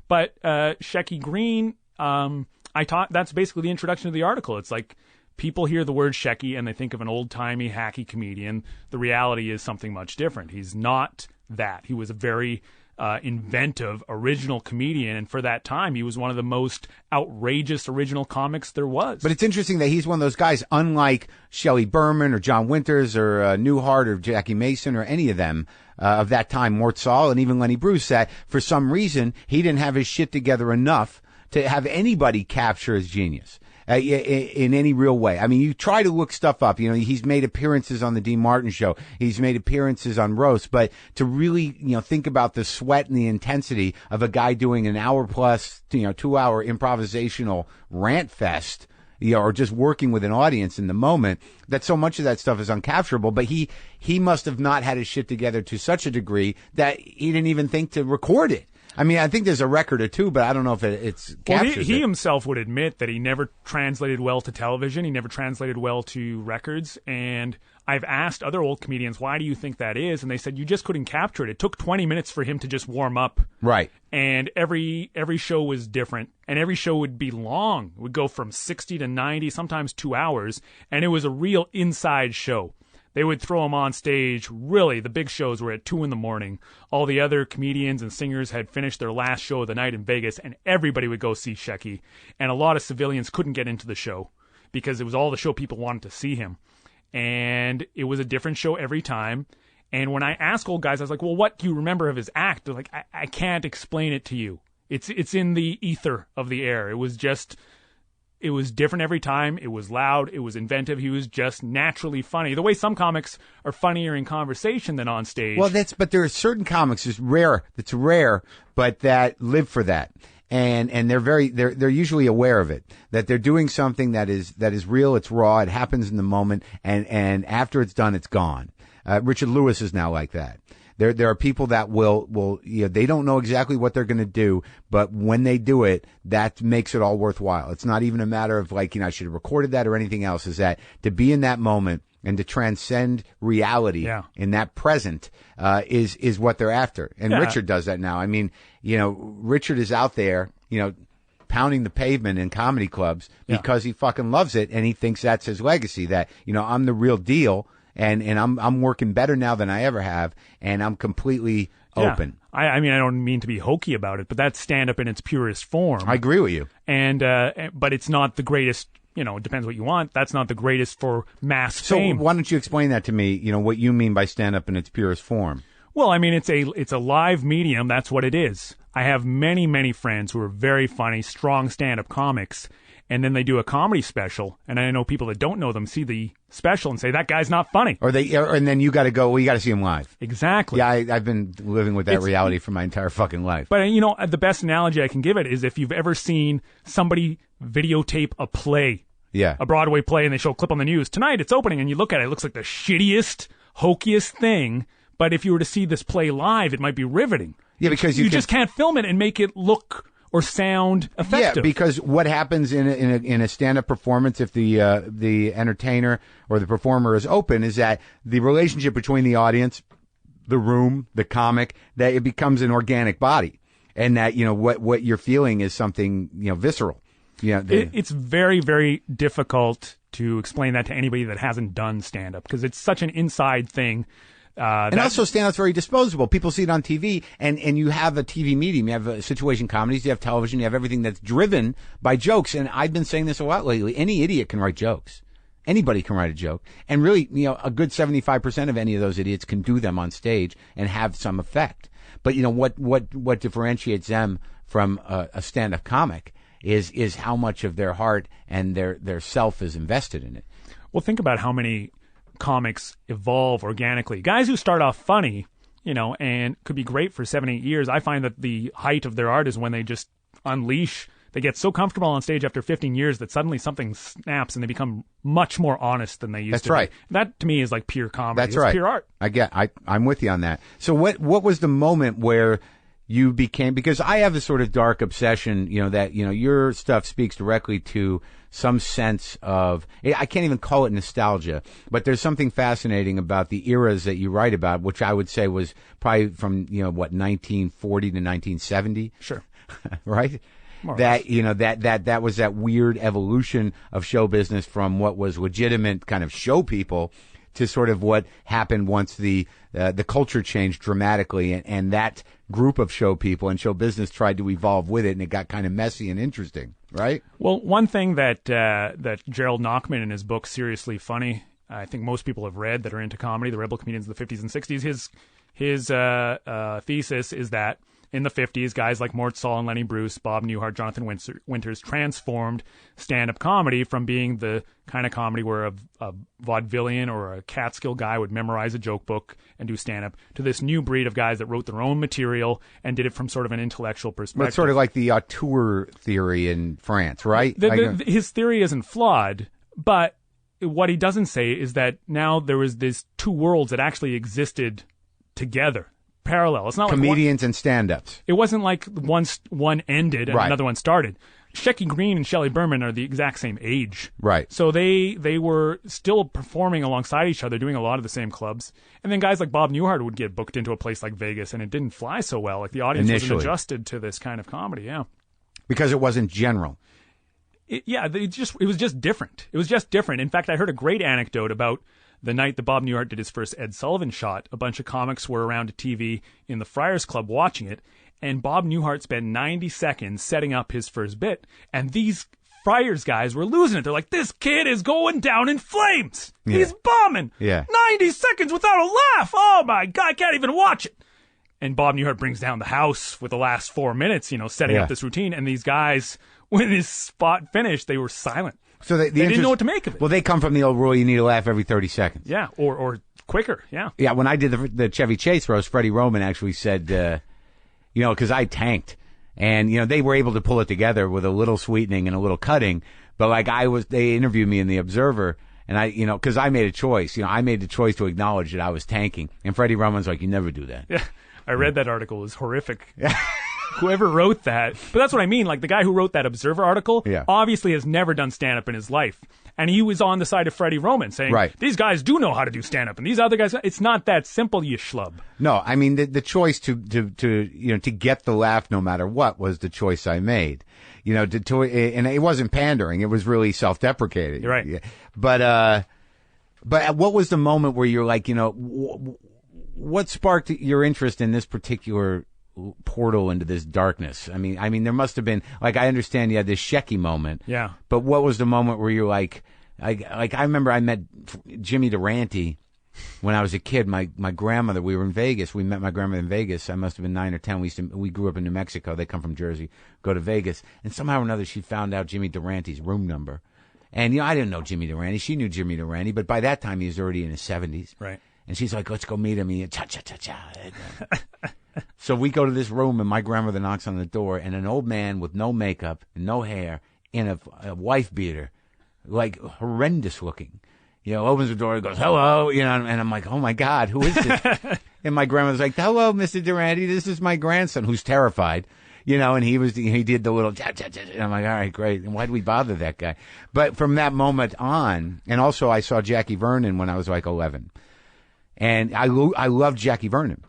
But Shecky Greene, that's basically the introduction to the article. It's like people hear the word Shecky and they think of an old-timey, hacky comedian. The reality is something much different. He's not that. He was a very inventive, original comedian, and for that time, he was one of the most outrageous original comics there was. But it's interesting that he's one of those guys, unlike Shelley Berman or John Winters or Newhart or Jackie Mason or any of them of that time, Mort Saul and even Lenny Bruce, that for some reason he didn't have his shit together enough to have anybody capture his genius. In any real way. I mean, you try to look stuff up. He's made appearances on the Dean Martin Show. He's made appearances on Roast. But to really, think about the sweat and the intensity of a guy doing an hour plus, 2-hour improvisational rant fest, or just working with an audience in the moment, that so much of that stuff is uncapturable. But he must have not had his shit together to such a degree that he didn't even think to record it. I mean, I think there's a record or two, but I don't know if it's captures Well, he himself would admit that he never translated well to television. He never translated well to records. And I've asked other old comedians, why do you think that is? And they said, you just couldn't capture it. It took 20 minutes for him to just warm up. Right. And every show was different. And every show would be long. It would go from 60 to 90, sometimes 2 hours. And it was a real inside show. They would throw him on stage. Really, the big shows were at 2 a.m. All the other comedians and singers had finished their last show of the night in Vegas, and everybody would go see Shecky. And a lot of civilians couldn't get into the show because it was all the show people wanted to see him. And it was a different show every time. And when I ask old guys, I was like, well, what do you remember of his act? They're like, I can't explain it to you. It's in the ether of the air. It was different every time. It was loud. It was inventive. He was just naturally funny. The way some comics are funnier in conversation than on stage. Well, but there are certain comics that's rare, but that live for that. And they're usually aware of it, that they're doing something that is real. It's raw. It happens in the moment. And after it's done, it's gone. Richard Lewis is now like that. There are people that will they don't know exactly what they're going to do, but when they do it, that makes it all worthwhile. It's not even a matter of like, I should have recorded that or anything else. Is that to be in that moment and to transcend reality in that present is what they're after. And Richard does that now. I mean, Richard is out there, pounding the pavement in comedy clubs because he fucking loves it and he thinks that's his legacy, that, I'm the real deal. And I'm working better now than I ever have, and I'm completely open. I mean, I don't mean to be hokey about it, but that's stand-up in its purest form. I agree with you. And but it's not the greatest. It depends what you want. That's not the greatest for mass fame. So why don't you explain that to me? What you mean by stand-up in its purest form? Well, I mean, it's a live medium. That's what it is. I have many, many friends who are very funny, strong stand-up comics. And then they do a comedy special, and I know people that don't know them see the special and say, that guy's not funny. And then you got to go, well, you got to see him live. Exactly. Yeah, I've been living with that reality for my entire fucking life. But, the best analogy I can give it is if you've ever seen somebody videotape a play, a Broadway play, and they show a clip on the news. Tonight, it's opening, and you look at it, it looks like the shittiest, hokiest thing. But if you were to see this play live, it might be riveting. Yeah, because you just can't film it and make it look or sound effective. Yeah, because what happens in a stand-up performance, if the entertainer or the performer is open, is that the relationship between the audience, the room, the comic, that it becomes an organic body, and that what you're feeling is something visceral. It's very, very difficult to explain that to anybody that hasn't done stand-up because it's such an inside thing. And also stand-up's very disposable. People see it on TV, and you have a TV medium. You have situation comedies, you have television, you have everything that's driven by jokes. And I've been saying this a lot lately. Any idiot can write jokes. Anybody can write a joke. And really, a good 75% of any of those idiots can do them on stage and have some effect. But, what differentiates them from a stand-up comic is how much of their heart and their self is invested in it. Well, think about how many comics evolve organically. Guys who start off funny, and could be great for 7-8 years. I find that the height of their art is when they just unleash. They get so comfortable on stage after 15 years that suddenly something snaps and they become much more honest than they used to be. That's right. That to me is like pure comedy. That's right. Pure art. I'm with you on that. So what was the moment where you became, because I have this sort of dark obsession, that, your stuff speaks directly to some sense of, I can't even call it nostalgia, but there's something fascinating about the eras that you write about, which I would say was probably from, 1940 to 1970. Sure. Right? That, that was that weird evolution of show business from what was legitimate kind of show people to sort of what happened once the culture changed dramatically, and that group of show people and show business tried to evolve with it, and it got kind of messy and interesting, right? Well, one thing that Gerald Nachman in his book Seriously Funny, I think most people have read that are into comedy, the rebel comedians of the 50s and 60s, his thesis is that in the 50s, guys like Mort Saul and Lenny Bruce, Bob Newhart, Jonathan Winters transformed stand-up comedy from being the kind of comedy where a vaudevillian or a Catskill guy would memorize a joke book and do stand-up to this new breed of guys that wrote their own material and did it from sort of an intellectual perspective. But it's sort of like the auteur theory in France, right? His theory isn't flawed, but what he doesn't say is that now there was these two worlds that actually existed together. Parallel. It's not comedians like and stand-ups. It wasn't like one ended and another one started. Shecky Greene and Shelley Berman are the exact same age. Right. So they were still performing alongside each other, doing a lot of the same clubs. And then guys like Bob Newhart would get booked into a place like Vegas, and it didn't fly so well. Like the audience wasn't adjusted to this kind of comedy. Yeah. Because it wasn't general. It was just different. It was just different. In fact, I heard a great anecdote about the night that Bob Newhart did his first Ed Sullivan shot. A bunch of comics were around a TV in the Friars Club watching it, and Bob Newhart spent 90 seconds setting up his first bit, and these Friars guys were losing it. They're like, this kid is going down in flames. Yeah. He's bombing. Yeah. 90 seconds without a laugh. Oh, my God, I can't even watch it. And Bob Newhart brings down the house with the last 4 minutes, setting up this routine, and these guys, when his spot finished, they were silent. So they didn't know what to make of it. Well, they come from the old rule: you need to laugh every 30 seconds. Yeah, or quicker. Yeah. Yeah. When I did the Chevy Chase roast, Freddie Roman actually said, because I tanked, and they were able to pull it together with a little sweetening and a little cutting, but they interviewed me in the Observer, and because I made a choice. I made the choice to acknowledge that I was tanking, and Freddie Roman's like, you never do that. Yeah, I read that article. It was horrific. Whoever wrote that. But that's what I mean. Like the guy who wrote that Observer article obviously has never done stand-up in his life. And he was on the side of Freddie Roman saying, these guys do know how to do stand-up. And these other guys, it's not that simple, you schlub. No, I mean, the choice to get the laugh no matter what was the choice I made. And it wasn't pandering. It was really self-deprecating. You're right. But what was the moment where you're like, what sparked your interest in this particular portal into this darkness? I mean, there must have been, I understand you had this Shecky moment. Yeah. But what was the moment where you're like, I remember I met Jimmy Durante when I was a kid. My grandmother, we were in Vegas. We met my grandmother in Vegas. I must have been 9 or 10. We grew up in New Mexico. They come from Jersey, go to Vegas. And somehow or another, she found out Jimmy Durante's room number. And, I didn't know Jimmy Durante. She knew Jimmy Durante. But by that time, he was already in his 70s. Right. And she's like, let's go meet him. Cha-cha-cha-cha. So we go to this room, and my grandmother knocks on the door, and an old man with no makeup and no hair in a wife beater, like horrendous looking, opens the door and goes, hello, and I'm like, oh my God, who is this? And my grandmother's like, hello, Mr. Durante, this is my grandson, who's terrified, and he did the little, and I'm like, all right, great. And why'd we bother that guy? But from that moment on, and also I saw Jackie Vernon when I was like 11, and I loved Jackie Vernon.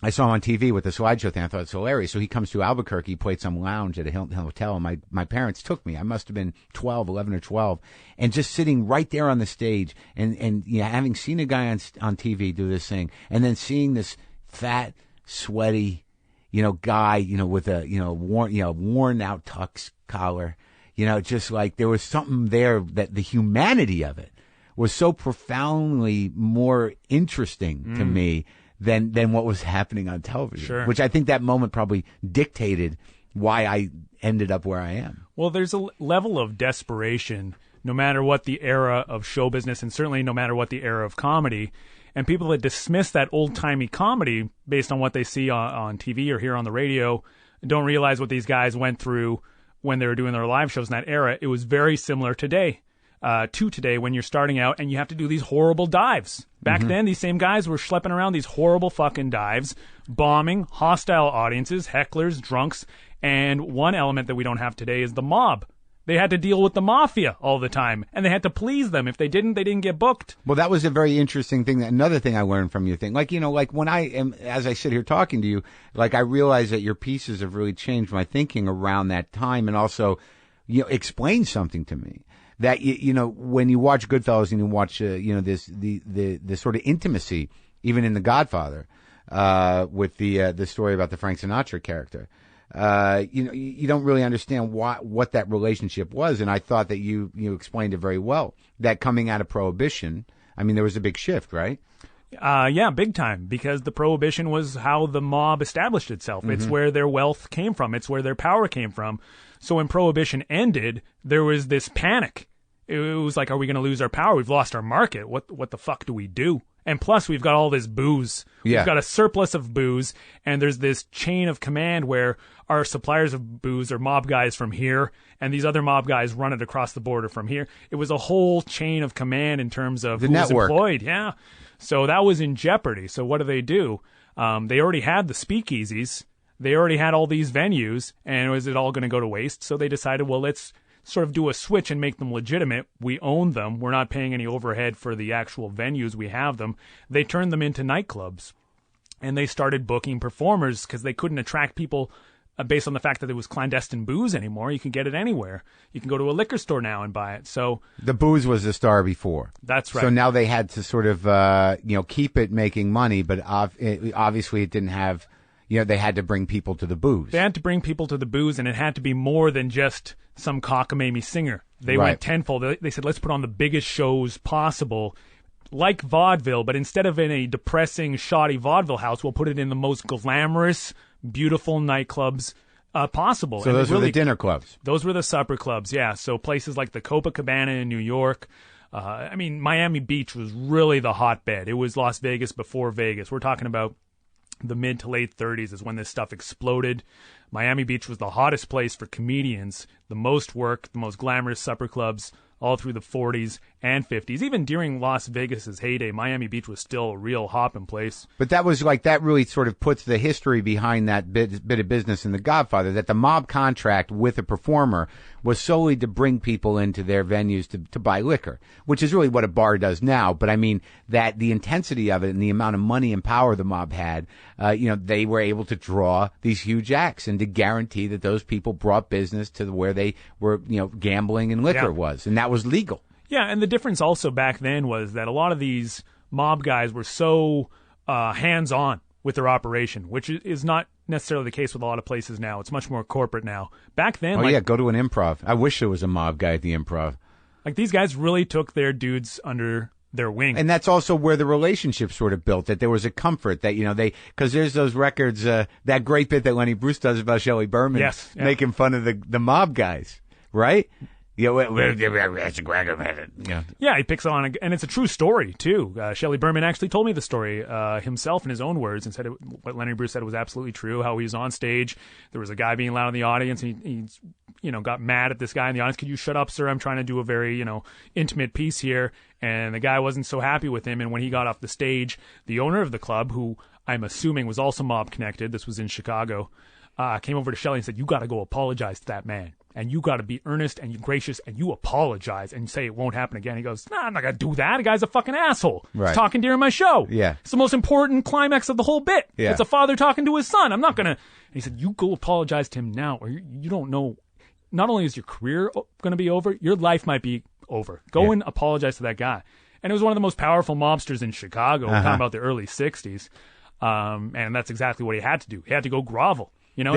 I saw him on TV with the slideshow thing. I thought it was hilarious. So he comes to Albuquerque, played some lounge at a Hilton hotel, and my parents took me. I must have been 11 or 12, and just sitting right there on the stage, and having seen a guy on TV do this thing, and then seeing this fat, sweaty, guy, with a worn out tux collar, just like there was something there that the humanity of it was so profoundly more interesting to me than what was happening on television. Sure. Which I think that moment probably dictated why I ended up where I am. Well, there's a level of desperation, no matter what the era of show business, and certainly no matter what the era of comedy. And people that dismiss that old-timey comedy based on what they see on TV or hear on the radio don't realize what these guys went through when they were doing their live shows in that era. It was very similar today, when you're starting out and you have to do these horrible dives. Back then, these same guys were schlepping around these horrible fucking dives, bombing hostile audiences, hecklers, drunks, and one element that we don't have today is the mob. They had to deal with the mafia all the time, and they had to please them. If they didn't get booked. Well, that was a very interesting thing. Another thing I learned from your thing, like when I am, as I sit here talking to you, like I realize that your pieces have really changed my thinking around that time, and also, explain something to me. That when you watch Goodfellas and you watch the sort of intimacy, even in The Godfather, with the story about the Frank Sinatra character. You don't really understand what that relationship was, and I thought that you explained it very well. That coming out of Prohibition, I mean, there was a big shift, right? Yeah, big time, because the Prohibition was how the mob established itself. It's where their wealth came from. It's where their power came from. So when Prohibition ended, there was this panic. It was like, are we going to lose our power? We've lost our market. What the fuck do we do? And plus, we've got all this booze. Yeah. We've got a surplus of booze, and there's this chain of command where our suppliers of booze are mob guys from here, and these other mob guys run it across the border from here. It was a whole chain of command in terms of the who network. was employed. Yeah. So that was in jeopardy. So what do? They already had the speakeasies. They already had all these venues, and was it all going to go to waste? So they decided, well, let's sort of do a switch and make them legitimate. We own them. We're not paying any overhead for the actual venues. We have them. They turned them into nightclubs, and they started booking performers because they couldn't attract people based on the fact that there was clandestine booze anymore. You can get it anywhere. You can go to a liquor store now and buy it. So the booze was the star before. That's right. So now they had to sort of keep it making money, but obviously it didn't have. They had to bring people to the booze. They had to bring people to the booze, and it had to be more than just some cockamamie singer. They went tenfold. They said, let's put on the biggest shows possible, like vaudeville, but instead of in a depressing, shoddy vaudeville house, we'll put it in the most glamorous, beautiful nightclubs possible. So those were the dinner clubs. Those were the supper clubs, yeah. So places like the Copacabana in New York. Miami Beach was really the hotbed. It was Las Vegas before Vegas. We're talking about the mid to late 30s is when this stuff exploded. Miami Beach was the hottest place for comedians, the most work, the most glamorous supper clubs, all through the 40s and 50s. Even during Las Vegas's heyday, Miami Beach was still a real hopping place. But that was that really sort of puts the history behind that bit of business in The Godfather, that the mob contract with a performer was solely to bring people into their venues to buy liquor, which is really what a bar does now. But I mean, that the intensity of it and the amount of money and power the mob had, they were able to draw these huge acts and to guarantee that those people brought business to where they were, gambling and liquor was. And that was legal. Yeah, and the difference also back then was that a lot of these mob guys were so hands-on with their operation, which is not necessarily the case with a lot of places now. It's much more corporate now. Back then, go to an improv. I wish there was a mob guy at the improv. Like, these guys really took their dudes under their wing. And that's also where the relationship sort of built, that there was a comfort that, because there's those records, that great bit that Lenny Bruce does about Shelley Berman, making fun of the mob guys, right? Yeah, he picks on it, and it's a true story too. Shelley Berman actually told me the story himself in his own words, and said what Lenny Bruce said was absolutely true. How he was on stage, there was a guy being loud in the audience, and he got mad at this guy in the audience. Could you shut up, sir? I'm trying to do a very intimate piece here, and the guy wasn't so happy with him. And when he got off the stage, the owner of the club, who I'm assuming was also mob connected, this was in Chicago, came over to Shelley and said, "You got to go apologize to that man. And you got to be earnest and gracious, and you apologize and say it won't happen again." He goes, "Nah, I'm not going to do that. The guy's a fucking asshole. Right. He's talking during my show. Yeah. It's the most important climax of the whole bit. Yeah. It's a father talking to his son. I'm not going to." He said, "You go apologize to him now, or you don't know. Not only is your career going to be over, your life might be over. Go and apologize to that guy." And it was one of the most powerful mobsters in Chicago. We're talking about the early 60s. And that's exactly what he had to do. He had to go grovel.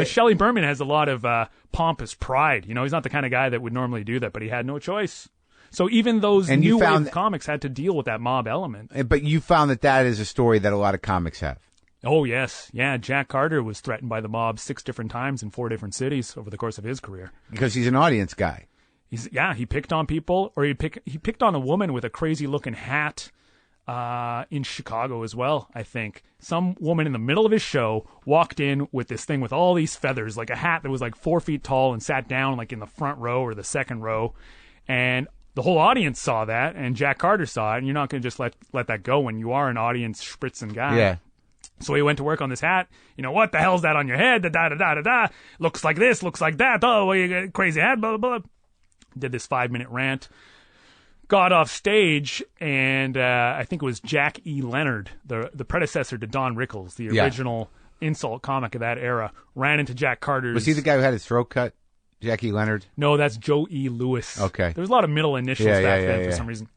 Shelley Berman has a lot of pompous pride. He's not the kind of guy that would normally do that, but he had no choice. So even those And new you found wave comics had to deal with that mob element. But you found that is a story that a lot of comics have. Oh, yes. Yeah, Jack Carter was threatened by the mob 6 different times in 4 different cities over the course of his career. Because he's an audience guy. He picked on people, or he picked on a woman with a crazy-looking hat in Chicago as well, I think. Some woman in the middle of his show walked in with this thing with all these feathers, like a hat that was like 4 feet tall, and sat down like in the front row or the second row. And the whole audience saw that, and Jack Carter saw it, and you're not going to just let that go when you are an audience spritzing guy. Yeah. So he went to work on this hat. You know, what the hell's that on your head? Da-da-da-da-da. Looks like this, looks like that. Oh, well, you got a crazy hat, blah, blah, blah. Did this 5-minute rant. Got off stage, and I think it was Jack E. Leonard, the predecessor to Don Rickles, the original insult comic of that era, ran into Jack Carter's... Was he the guy who had his throat cut? Jackie Leonard? No, that's Joe E. Lewis. Okay. There was a lot of middle initials back then for some reason.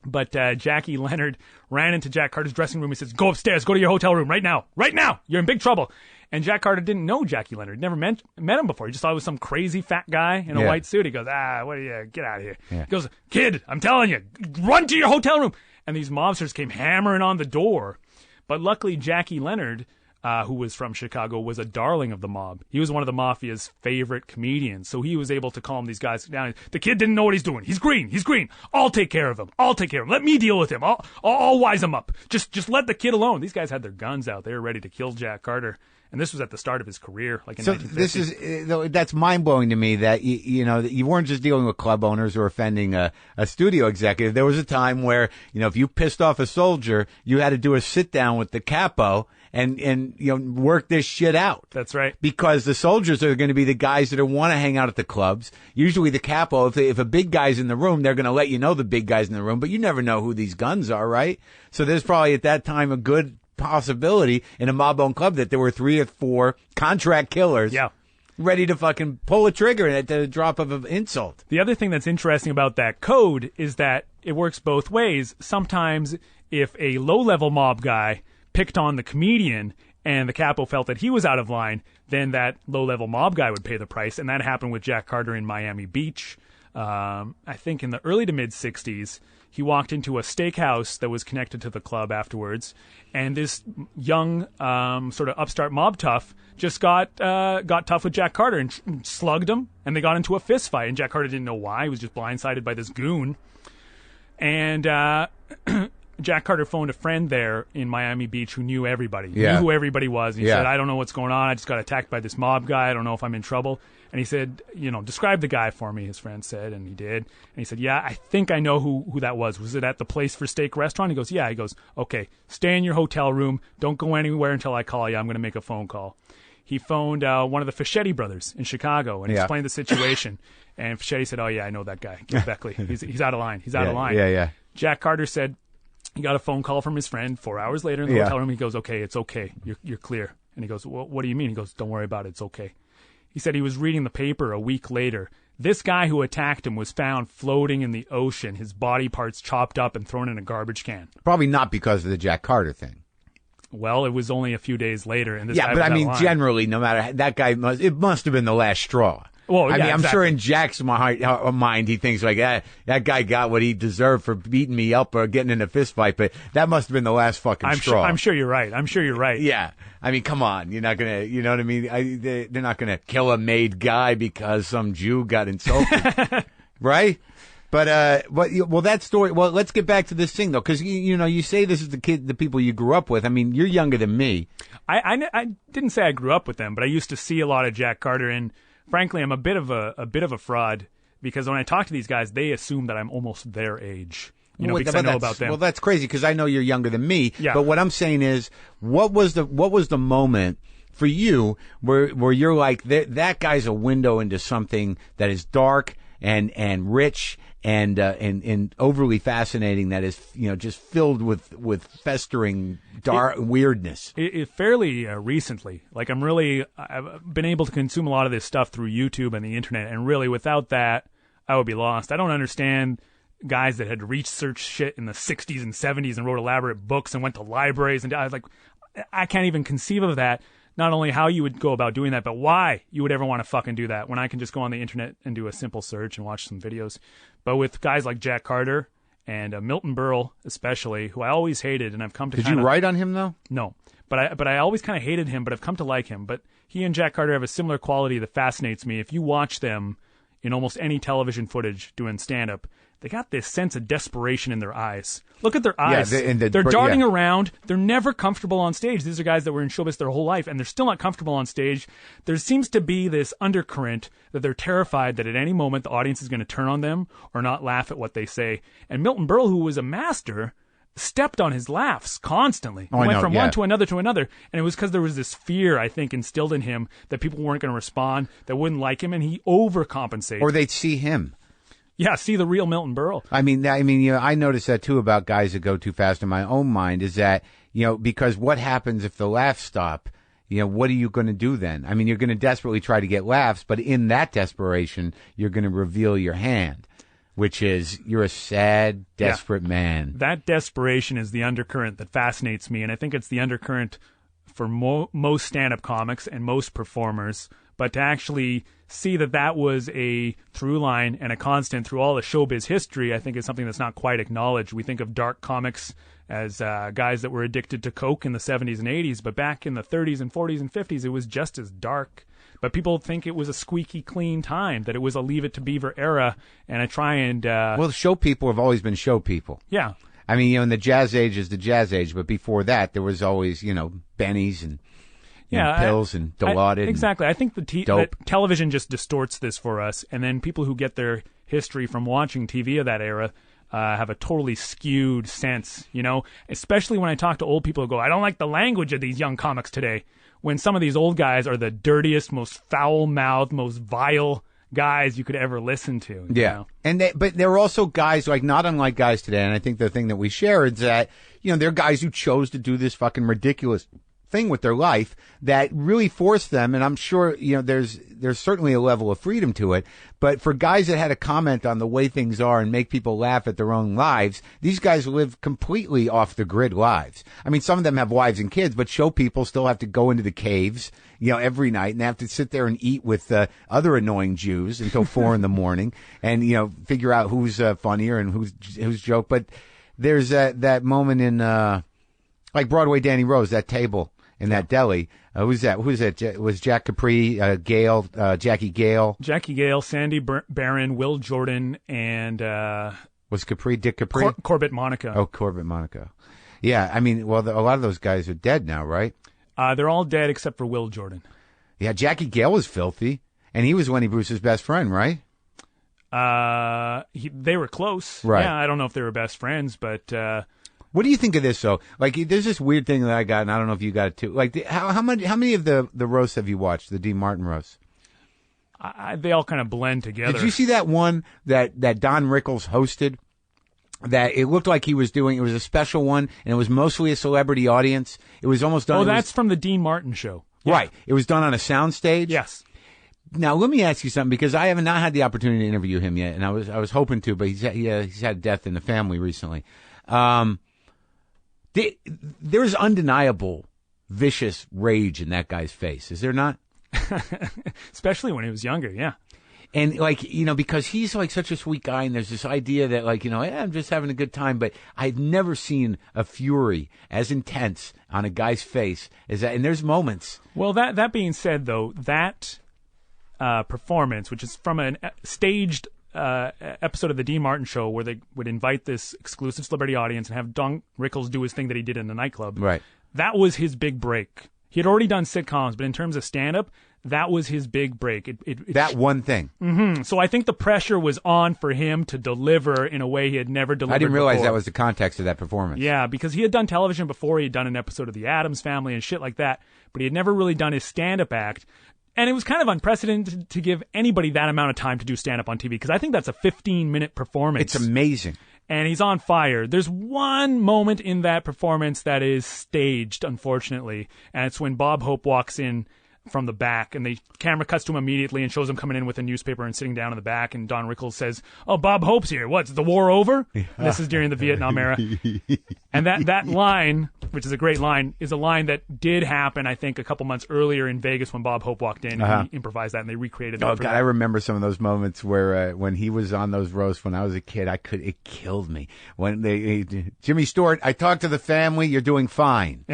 But Jackie Leonard ran into Jack Carter's dressing room. He says, go upstairs, go to your hotel room right now. Right now. You're in big trouble. And Jack Carter didn't know Jackie Leonard. Never met him before. He just thought it was some crazy fat guy in a white suit. He goes, what are you? Get out of here. Yeah. He goes, kid, I'm telling you, run to your hotel room. And these mobsters came hammering on the door. But luckily, Jackie Leonard, who was from Chicago, was a darling of the mob. He was one of the mafia's favorite comedians. So he was able to calm these guys down. The kid didn't know what he's doing. He's green. He's green. I'll take care of him. Let me deal with him. I'll wise him up. Just let the kid alone. These guys had their guns out. They were ready to kill Jack Carter. And this was at the start of his career, like in 1950. That's mind blowing to me that you weren't just dealing with club owners or offending a studio executive. There was a time where if you pissed off a soldier, you had to do a sit down with the capo and work this shit out. That's right. Because the soldiers are going to be the guys that want to hang out at the clubs. Usually the capo, if a big guy's in the room, they're going to let you know the big guy's in the room, but you never know who these guns are, right? So there's probably at that time a good possibility in a mob-owned club that there were 3 or 4 contract killers ready to fucking pull a trigger at the drop of an insult. The other thing that's interesting about that code is that it works both ways. Sometimes if a low-level mob guy picked on the comedian and the capo felt that he was out of line, then that low-level mob guy would pay the price. And that happened with Jack Carter in Miami Beach. I think in the early to mid-'60s, he walked into a steakhouse that was connected to the club afterwards, and this young sort of upstart mob tough just got tough with Jack Carter and slugged him, and they got into a fist fight. And Jack Carter didn't know why. He was just blindsided by this goon. And Jack Carter phoned a friend there in Miami Beach who knew everybody, knew who everybody was. And he said, I don't know what's going on. I just got attacked by this mob guy. I don't know if I'm in trouble. And he said, describe the guy for me, his friend said, and he did. And he said, yeah, I think I know who that was. Was it at the Place for Steak restaurant? He goes, yeah. He goes, okay, stay in your hotel room. Don't go anywhere until I call you. I'm going to make a phone call. He phoned one of the Fischetti brothers in Chicago and explained the situation. And Fischetti said, oh, yeah, I know that guy, Gil Beckley. He's out of line. He's out of line. Yeah. Jack Carter said he got a phone call from his friend 4 hours later in the hotel room. He goes, okay, it's okay. You're clear. And he goes, well, what do you mean? He goes, don't worry about it. It's okay. He said he was reading the paper a week later. This guy who attacked him was found floating in the ocean, his body parts chopped up and thrown in a garbage can. Probably not because of the Jack Carter thing. Well, it was only a few days later. And this guy but was I mean, out of line. generally, no matter that guy, it must have been the last straw. Well, yeah, I mean, I'm exactly. sure in Jack's mind, he thinks like, that guy got what he deserved for beating me up or getting in a fist fight, but that must have been the last fucking straw. I'm sure you're right. Yeah. I mean, come on. You're not going to, you know what I mean? They're not going to kill a made guy because some Jew got insulted. Right? But that story, let's get back to this thing though, because you say this is the people you grew up with. I mean, you're younger than me. I didn't say I grew up with them, but I used to see a lot of Jack Carter, and frankly, I'm a bit of a fraud because when I talk to these guys, they assume that I'm almost their age. Because I know about them. Well, that's crazy because I know you're younger than me. Yeah. But what I'm saying is, what was the moment for you where you're like, that guy's a window into something that is dark and rich and overly fascinating, that is just filled with festering dark weirdness. Fairly recently, like I've been able to consume a lot of this stuff through YouTube and the internet, and really without that, I would be lost. I don't understand guys that had researched shit in the 60s and 70s and wrote elaborate books and went to libraries, and I was like, I can't even conceive of that. Not only how you would go about doing that, but why you would ever want to fucking do that when I can just go on the internet and do a simple search and watch some videos. But with guys like Jack Carter and Milton Berle, especially, who I always hated, and I've come to Did you write on him, though? No. But I always kind of hated him, but I've come to like him. But he and Jack Carter have a similar quality that fascinates me. If you watch them in almost any television footage doing stand-up, they got this sense of desperation in their eyes. Look at their eyes. Yeah, they're darting around. They're never comfortable on stage. These are guys that were in showbiz their whole life, and they're still not comfortable on stage. There seems to be this undercurrent that they're terrified that at any moment the audience is going to turn on them or not laugh at what they say. And Milton Berle, who was a master, stepped on his laughs constantly. He went from one to another. And it was because there was this fear, I think, instilled in him that people weren't going to respond, that wouldn't like him, and he overcompensated. Or they'd see him. Yeah, see the real Milton Berle. I mean, I noticed that too about guys that go too fast in my own mind is that, because what happens if the laughs stop? What are you going to do then? I mean, you're going to desperately try to get laughs, but in that desperation, you're going to reveal your hand, which is you're a sad, desperate man. That desperation is the undercurrent that fascinates me, and I think it's the undercurrent for most stand-up comics and most performers. But to actually see that was a through line and a constant through all the showbiz history, I think is something that's not quite acknowledged. We think of dark comics as guys that were addicted to coke in the 70s and 80s, but back in the 30s and 40s and 50s, it was just as dark. But people think it was a squeaky clean time, that it was a Leave It to Beaver era, and I try and... Well, show people have always been show people. Yeah. I mean, in the jazz age is the jazz age, but before that, there was always, bennies and... pills and Dilaudid. Exactly. I think that television just distorts this for us, and then people who get their history from watching TV of that era have a totally skewed sense, especially when I talk to old people who go, I don't like the language of these young comics today, when some of these old guys are the dirtiest, most foul-mouthed, most vile guys you could ever listen to. Yeah. But there are also guys, not unlike guys today, and I think the thing that we share is that, they're guys who chose to do this fucking ridiculous thing with their life that really forced them, and I'm sure there's certainly a level of freedom to it, but for guys that had to comment on the way things are and make people laugh at their own lives, these guys live completely off the grid lives. I mean, some of them have wives and kids, but show people still have to go into the caves every night, and they have to sit there and eat with other annoying Jews until 4 a.m. and figure out who's funnier and who's joke. But there's that moment in Broadway Danny Rose, that table in that deli. Who's that? Was Jack Capri, Gale, Jackie Gale? Jackie Gale, Sandy Barron, Will Jordan, and... was Capri, Dick Capri? Corbett Monaco. Oh, Corbett Monaco. Yeah, I mean, well, a lot of those guys are dead now, right? They're all dead except for Will Jordan. Yeah, Jackie Gale was filthy, and he was Lenny Bruce's best friend, right? They were close. Right. Yeah, I don't know if they were best friends, but... What do you think of this, though? There's this weird thing that I got, and I don't know if you got it, too. How many of the roasts have you watched, the Dean Martin roasts? They all kind of blend together. Did you see that one that Don Rickles hosted? That it looked like he was doing, it was a special one, and it was mostly a celebrity audience. It was almost done. Oh, that's from the Dean Martin show. Yeah. Right. It was done on a soundstage. Yes. Now, let me ask you something, because I have not had the opportunity to interview him yet, and I was hoping to, but he's had death in the family recently. There's undeniable vicious rage in that guy's face, is there not? Especially when he was younger, yeah. And because he's such a sweet guy, and there's this idea that I'm just having a good time, but I've never seen a fury as intense on a guy's face as that. And there's moments. Well, that being said, though, that performance, which is from a staged episode of the Dean Martin show where they would invite this exclusive celebrity audience and have Don Rickles do his thing that he did in the nightclub. Right. That was his big break. He had already done sitcoms, but in terms of stand-up, that was his big break. That one thing. Mm-hmm. So I think the pressure was on for him to deliver in a way he had never delivered. I didn't realize before. That was the context of that performance. Yeah, because he had done television before. He had done an episode of The Addams Family and shit like that, but he had never really done his stand-up act. And it was kind of unprecedented to give anybody that amount of time to do stand-up on TV, because I think that's a 15-minute performance. It's amazing. And he's on fire. There's one moment in that performance that is staged, unfortunately, and it's when Bob Hope walks in from the back, and the camera cuts to him immediately and shows him coming in with a newspaper and sitting down in the back, and Don Rickles says, "Oh, Bob Hope's here. What's the war over?" And this is during the Vietnam era. And that line, which is a great line, is a line that did happen, I think, a couple months earlier in Vegas when Bob Hope walked in and he improvised that, and they recreated it. Oh, God, I remember some of those moments where when he was on those roasts when I was a kid, it killed me. When Jimmy Stewart, I talked to the family, you're doing fine.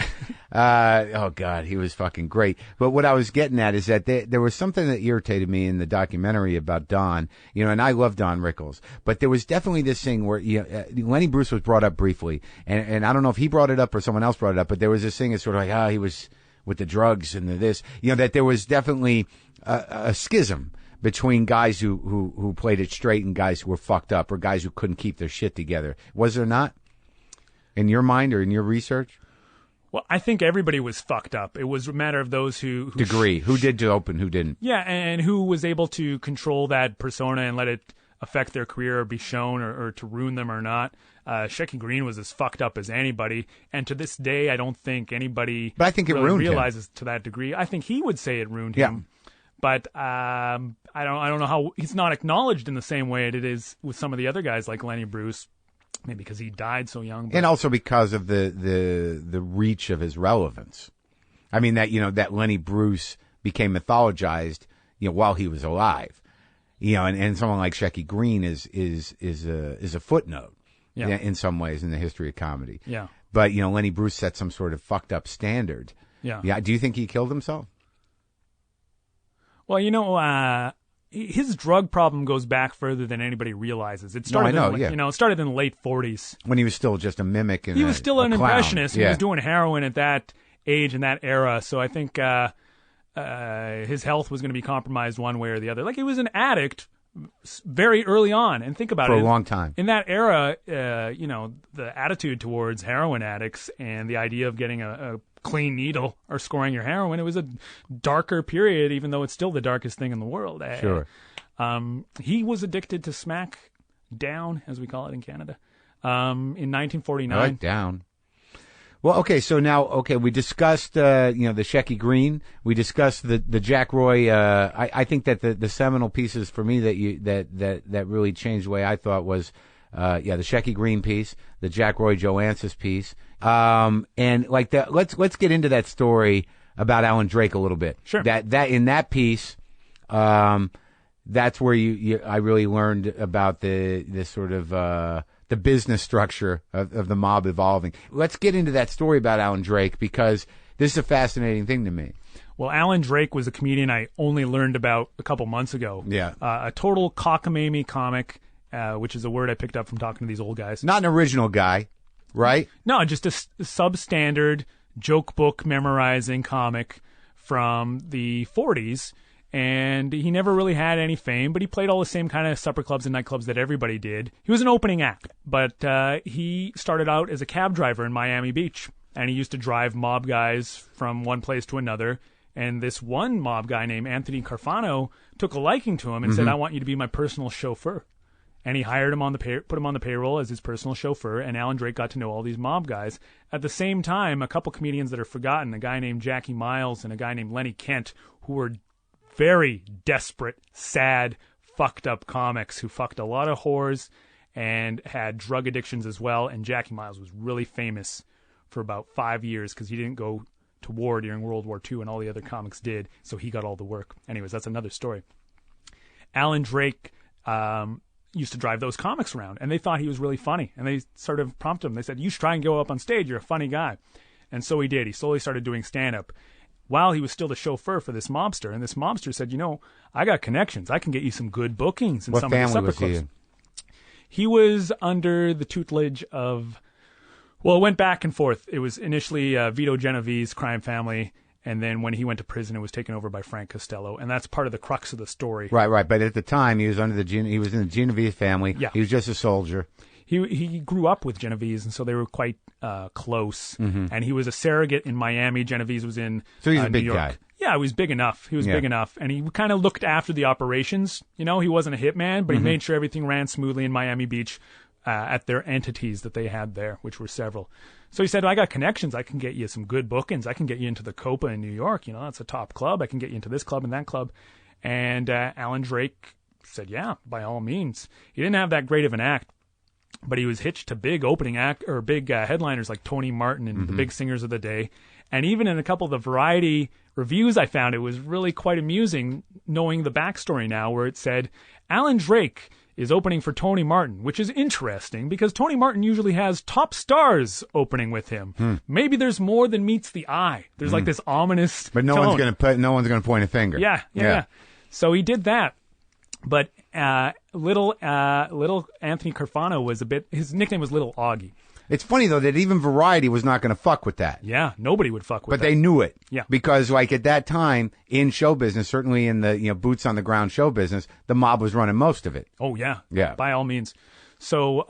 Oh, God, he was fucking great. But what I was getting at is that there was something that irritated me in the documentary about Don, and I love Don Rickles, but there was definitely this thing where Lenny Bruce was brought up briefly, and I don't know if he brought it up or someone else brought it up, but there was this thing that's sort of like, he was with the drugs and this, that there was definitely a schism between guys who played it straight and guys who were fucked up or guys who couldn't keep their shit together. Was there not? In your mind or in your research? Well, I think everybody was fucked up. It was a matter of those who degree. Who did dope and who didn't. Yeah, and who was able to control that persona and let it affect their career or be shown or to ruin them or not. Shecky Greene was as fucked up as anybody, and to this day, I don't think anybody but I think really it ruined realizes him. To that degree. I think he would say it ruined him. But I don't know how he's not acknowledged in the same way it is with some of the other guys like Lenny Bruce. Maybe because he died so young. But... And also because of the reach of his relevance. I mean, that Lenny Bruce became mythologized, while he was alive. And someone like Shecky Greene is a footnote in some ways in the history of comedy. Yeah. But, Lenny Bruce set some sort of fucked up standard. Yeah. Yeah. Do you think he killed himself? Well, his drug problem goes back further than anybody realizes. It started, it started in the late 40s. When he was still just a mimic. And he was still an clown. impressionist. He was doing heroin at that age and that era. So I think his health was going to be compromised one way or the other. Like, he was an addict very early on. And think about it. For a long time. In that era, the attitude towards heroin addicts and the idea of getting a clean needle or scoring your heroin, it was a darker period, even though it's still the darkest thing in the world. Sure. He was addicted to smack down, as we call it in Canada, in 1949. I like down. Well, okay, so now, we discussed, the Shecky Greene. We discussed the Jack Roy. I think that the seminal pieces for me that really changed the way I thought was, the Shecky Greene piece, the Jack Roy Joansis piece. And like that, let's get into that story about Alan Drake a little bit. Sure. That in that piece, that's where I really learned about the sort of, the business structure of the mob evolving. Let's get into that story about Alan Drake, because this is a fascinating thing to me. Well, Alan Drake was a comedian I only learned about a couple months ago. Yeah. A total cockamamie comic, which is a word I picked up from talking to these old guys. Not an original guy, right? No, just a substandard joke book memorizing comic from the 40s. And he never really had any fame, but he played all the same kind of supper clubs and nightclubs that everybody did. He was an opening act, but he started out as a cab driver in Miami Beach, and he used to drive mob guys from one place to another. And this one mob guy named Anthony Carfano took a liking to him and said, "I want you to be my personal chauffeur." And he hired him put him on the payroll as his personal chauffeur, and Alan Drake got to know all these mob guys. At the same time, a couple comedians that are forgotten, a guy named Jackie Miles and a guy named Lenny Kent, who were very desperate, sad, fucked up comics who fucked a lot of whores and had drug addictions as well. And Jackie Miles was really famous for about 5 years because he didn't go to war during World War II and all the other comics did, so he got all the work. Anyways, that's another story. Alan Drake used to drive those comics around, and they thought he was really funny, and they sort of prompted him. They said, "You should try and go up on stage. You're a funny guy." And so he did. He slowly started doing stand-up while he was still the chauffeur for this mobster. And this mobster said, "I got connections. I can get you some good bookings in some of the supper clubs." What family was he in? He was under the tutelage of, well, it went back and forth. It was initially Vito Genevieve's crime family, and then when he went to prison, it was taken over by Frank Costello. And that's part of the crux of the story. Right. But at the time, he was in the Genevieve family. Yeah. He was just a soldier. He grew up with Genevieve's, and so they were quite close. Mm-hmm. And he was a surrogate in Miami. Genevieve's was in So he's a big New York. guy. Yeah, he was big enough. Big enough. And he kind of looked after the operations. He wasn't a hitman, but he made sure everything ran smoothly in Miami Beach at their entities that they had there, which were several. So he said, I got connections. I can get you some good bookings. I can get you into the Copa in New York. You know, that's a top club. I can get you into this club and that club. And Alan Drake said, yeah, by all means. He didn't have that great of an act, but he was hitched to big opening act or big headliners like Tony Martin and the big singers of the day. And even in a couple of the Variety reviews I found, it was really quite amusing knowing the backstory now, where it said, Alan Drake is opening for Tony Martin, which is interesting because Tony Martin usually has top stars opening with him. Maybe there's more than meets the eye. There's like this ominous But no tone. one's going to point a finger. Yeah. So he did that. But little Anthony Carfano was his nickname was Little Augie. It's funny, though, that even Variety was not going to fuck with that. Yeah, nobody would fuck with But that. they knew it. Yeah. Because, like, at that time, in show business, certainly in the boots-on-the-ground show business, the mob was running most of it. Oh, yeah. Yeah. By all means. So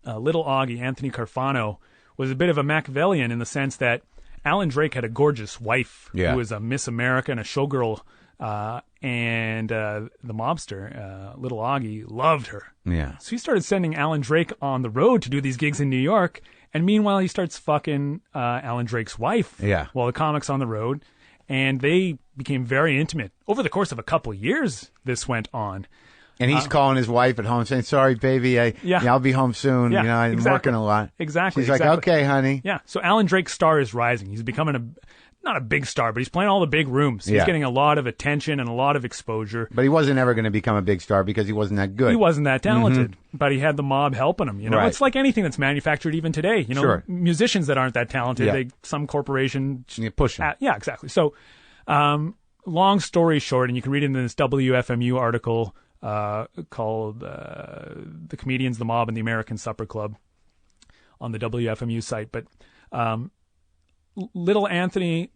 Little Augie, Anthony Carfano, was a bit of a Machiavellian in the sense that Alan Drake had a gorgeous wife who was a Miss America and a showgirl, and the mobster, Little Augie, loved her. Yeah. So he started sending Alan Drake on the road to do these gigs in New York, and meanwhile he starts fucking Alan Drake's wife while the comic's on the road, and they became very intimate. Over the course of a couple of years, this went on. And he's calling his wife at home saying, sorry, baby, I'll be home soon. Yeah, you know, I'm working a lot. Exactly. She's like, okay, honey. Yeah. So Alan Drake's star is rising. He's becoming not a big star, but he's playing all the big rooms. He's getting a lot of attention and a lot of exposure. But he wasn't ever going to become a big star because he wasn't that good. He wasn't that talented, but he had the mob helping him. You know, It's like anything that's manufactured even today. You know, musicians that aren't that talented, some corporation push them. Yeah, exactly. So, long story short, and you can read it in this WFMU article called "The Comedians, the Mob, and the American Supper Club" on the WFMU site. But Little Augie,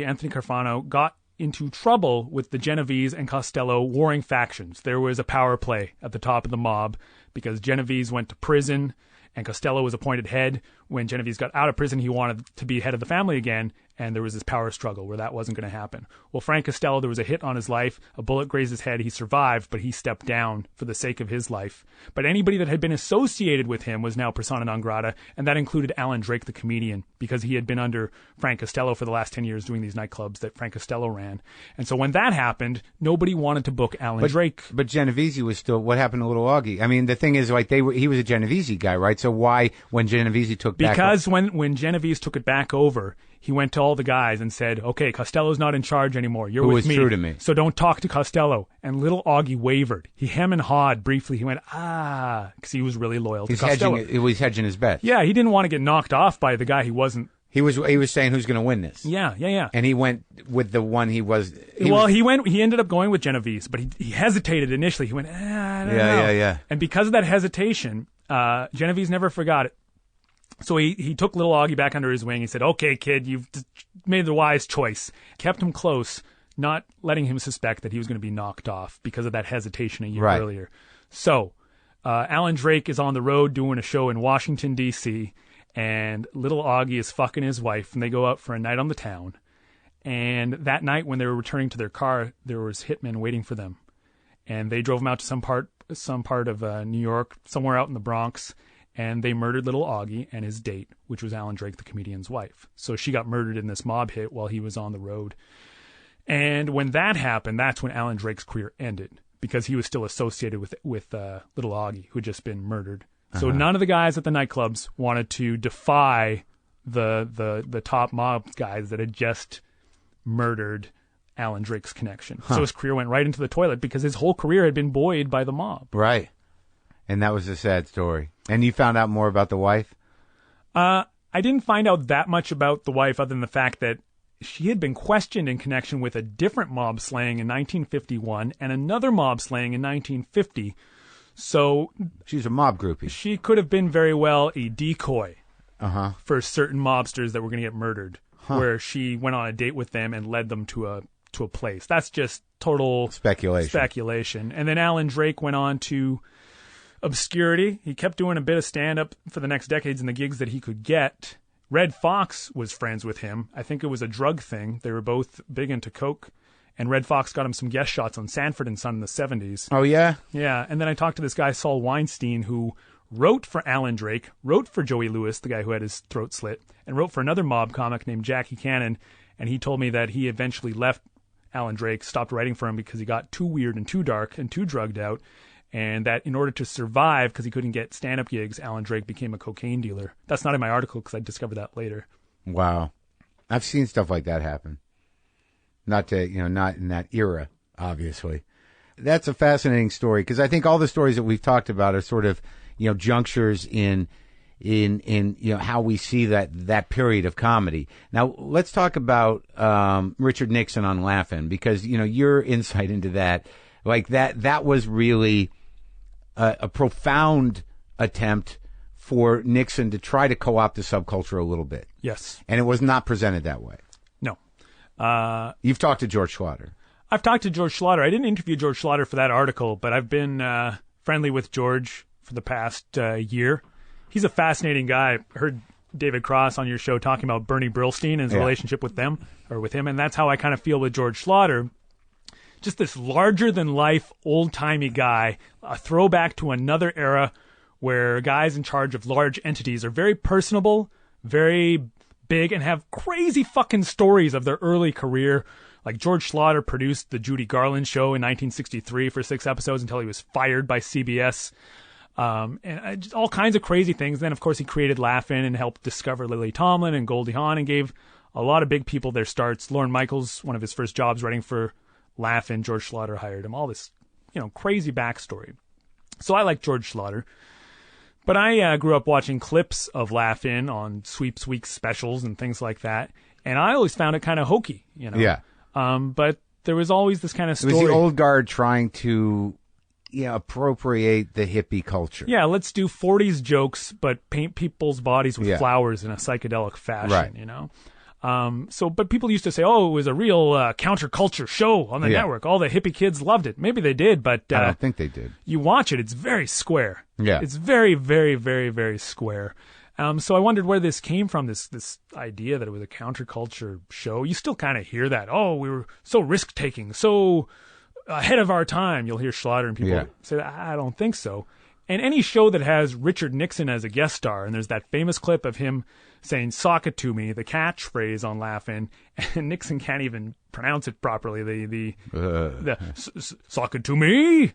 Anthony Carfano, got into trouble with the Genovese and Costello warring factions. There was a power play at the top of the mob because Genovese went to prison and Costello was appointed head. When Genovese got out of prison, he wanted to be head of the family again, and there was this power struggle where that wasn't going to happen. Well, Frank Costello, there was a hit on his life. A bullet grazed his head. He survived, but he stepped down for the sake of his life. But anybody that had been associated with him was now persona non grata, and that included Alan Drake, the comedian, because he had been under Frank Costello for the last 10 years doing these nightclubs that Frank Costello ran. And so when that happened, nobody wanted to book Alan Drake. But Genovese was still, what happened to Little Augie? I mean, the thing is, like, he was a Genovese guy, right? So why, when Genovese took back... Because when Genovese took it back over, he went to all the guys and said, okay, Costello's not in charge anymore. You're with me. Who was true to me. So don't talk to Costello. And Little Augie wavered. He hem and hawed briefly. He went, because he was really loyal to Costello. He was hedging his bets. Yeah, he didn't want to get knocked off by the guy he wasn't. He was saying who's going to win this. Yeah. And he went with the one he ended up going with Genovese, but he hesitated initially. He went, I don't know. Yeah. And because of that hesitation, Genovese never forgot it. So he took Little Augie back under his wing. He said, okay, kid, you've made the wise choice. Kept him close, not letting him suspect that he was going to be knocked off because of that hesitation a year earlier. So Alan Drake is on the road doing a show in Washington, D.C., and Little Augie is fucking his wife, and they go out for a night on the town. And that night when they were returning to their car, there was hitmen waiting for them. And they drove them out to some part of New York, somewhere out in the Bronx, and they murdered Little Augie and his date, which was Alan Drake, the comedian's wife. So she got murdered in this mob hit while he was on the road. And when that happened, that's when Alan Drake's career ended, because he was still associated with Little Augie, who had just been murdered. So none of the guys at the nightclubs wanted to defy the top mob guys that had just murdered Alan Drake's connection. So his career went right into the toilet because his whole career had been buoyed by the mob. Right. And that was a sad story. And you found out more about the wife? I didn't find out that much about the wife other than the fact that she had been questioned in connection with a different mob slaying in 1951 and another mob slaying in 1950. So she's a mob groupie. She could have been very well a decoy for certain mobsters that were going to get murdered, where she went on a date with them and led them to a place. That's just total speculation. And then Alan Drake went on to obscurity. He kept doing a bit of stand-up for the next decades in the gigs that he could get. Red Fox was friends with him. I think it was a drug thing. They were both big into coke. And Red Fox got him some guest shots on Sanford and Son in the 70s. Oh, yeah? Yeah. And then I talked to this guy, Saul Weinstein, who wrote for Alan Drake, wrote for Joey Lewis, the guy who had his throat slit, and wrote for another mob comic named Jackie Cannon. And he told me that he eventually left Alan Drake, stopped writing for him because he got too weird and too dark and too drugged out. And that in order to survive, because he couldn't get stand-up gigs, Alan Drake became a cocaine dealer. That's not in my article because I discovered that later. Wow. I've seen stuff like that happen. Not in that era, obviously. That's a fascinating story because I think all the stories that we've talked about are sort of, junctures in how we see that period of comedy. Now, let's talk about Richard Nixon on Laugh-In because, your insight into that, like that was really a profound attempt for Nixon to try to co-opt the subculture a little bit. Yes. And it was not presented that way. No. You've talked to George Schlatter. I've talked to George Schlatter. I didn't interview George Schlatter for that article, but I've been friendly with George for the past year. He's a fascinating guy. I heard David Cross on your show talking about Bernie Brillstein and his relationship with him, and that's how I kind of feel with George Schlatter. Just this larger-than-life, old-timey guy, a throwback to another era where guys in charge of large entities are very personable, very big, and have crazy fucking stories of their early career. Like George Schlatter produced the Judy Garland show in 1963 for 6 episodes until he was fired by CBS. And just all kinds of crazy things. Then, of course, he created Laugh-In and helped discover Lily Tomlin and Goldie Hawn and gave a lot of big people their starts. Lorne Michaels, one of his first jobs writing for Laugh-In, George Schlatter hired him. All this, crazy backstory. So I like George Schlatter. But I grew up watching clips of Laugh-In on Sweeps Week specials and things like that. And I always found it kind of hokey, Yeah. But there was always this kind of story. It was the old guard trying to appropriate the hippie culture. Yeah, let's do 40s jokes, but paint people's bodies with flowers in a psychedelic fashion, right. But people used to say, oh, it was a real counterculture show on the network. All the hippie kids loved it. Maybe they did, but I don't think they did. You watch it, it's very square. Yeah. It's very, very, very, very square. So I wondered where this came from, this idea that it was a counterculture show. You still kind of hear that. Oh, we were so risk-taking, so ahead of our time. You'll hear Schlatter and people say, I don't think so. And any show that has Richard Nixon as a guest star, and there's that famous clip of him saying, sock it to me, the catchphrase on Laugh-In, and Nixon can't even pronounce it properly, the sock it to me,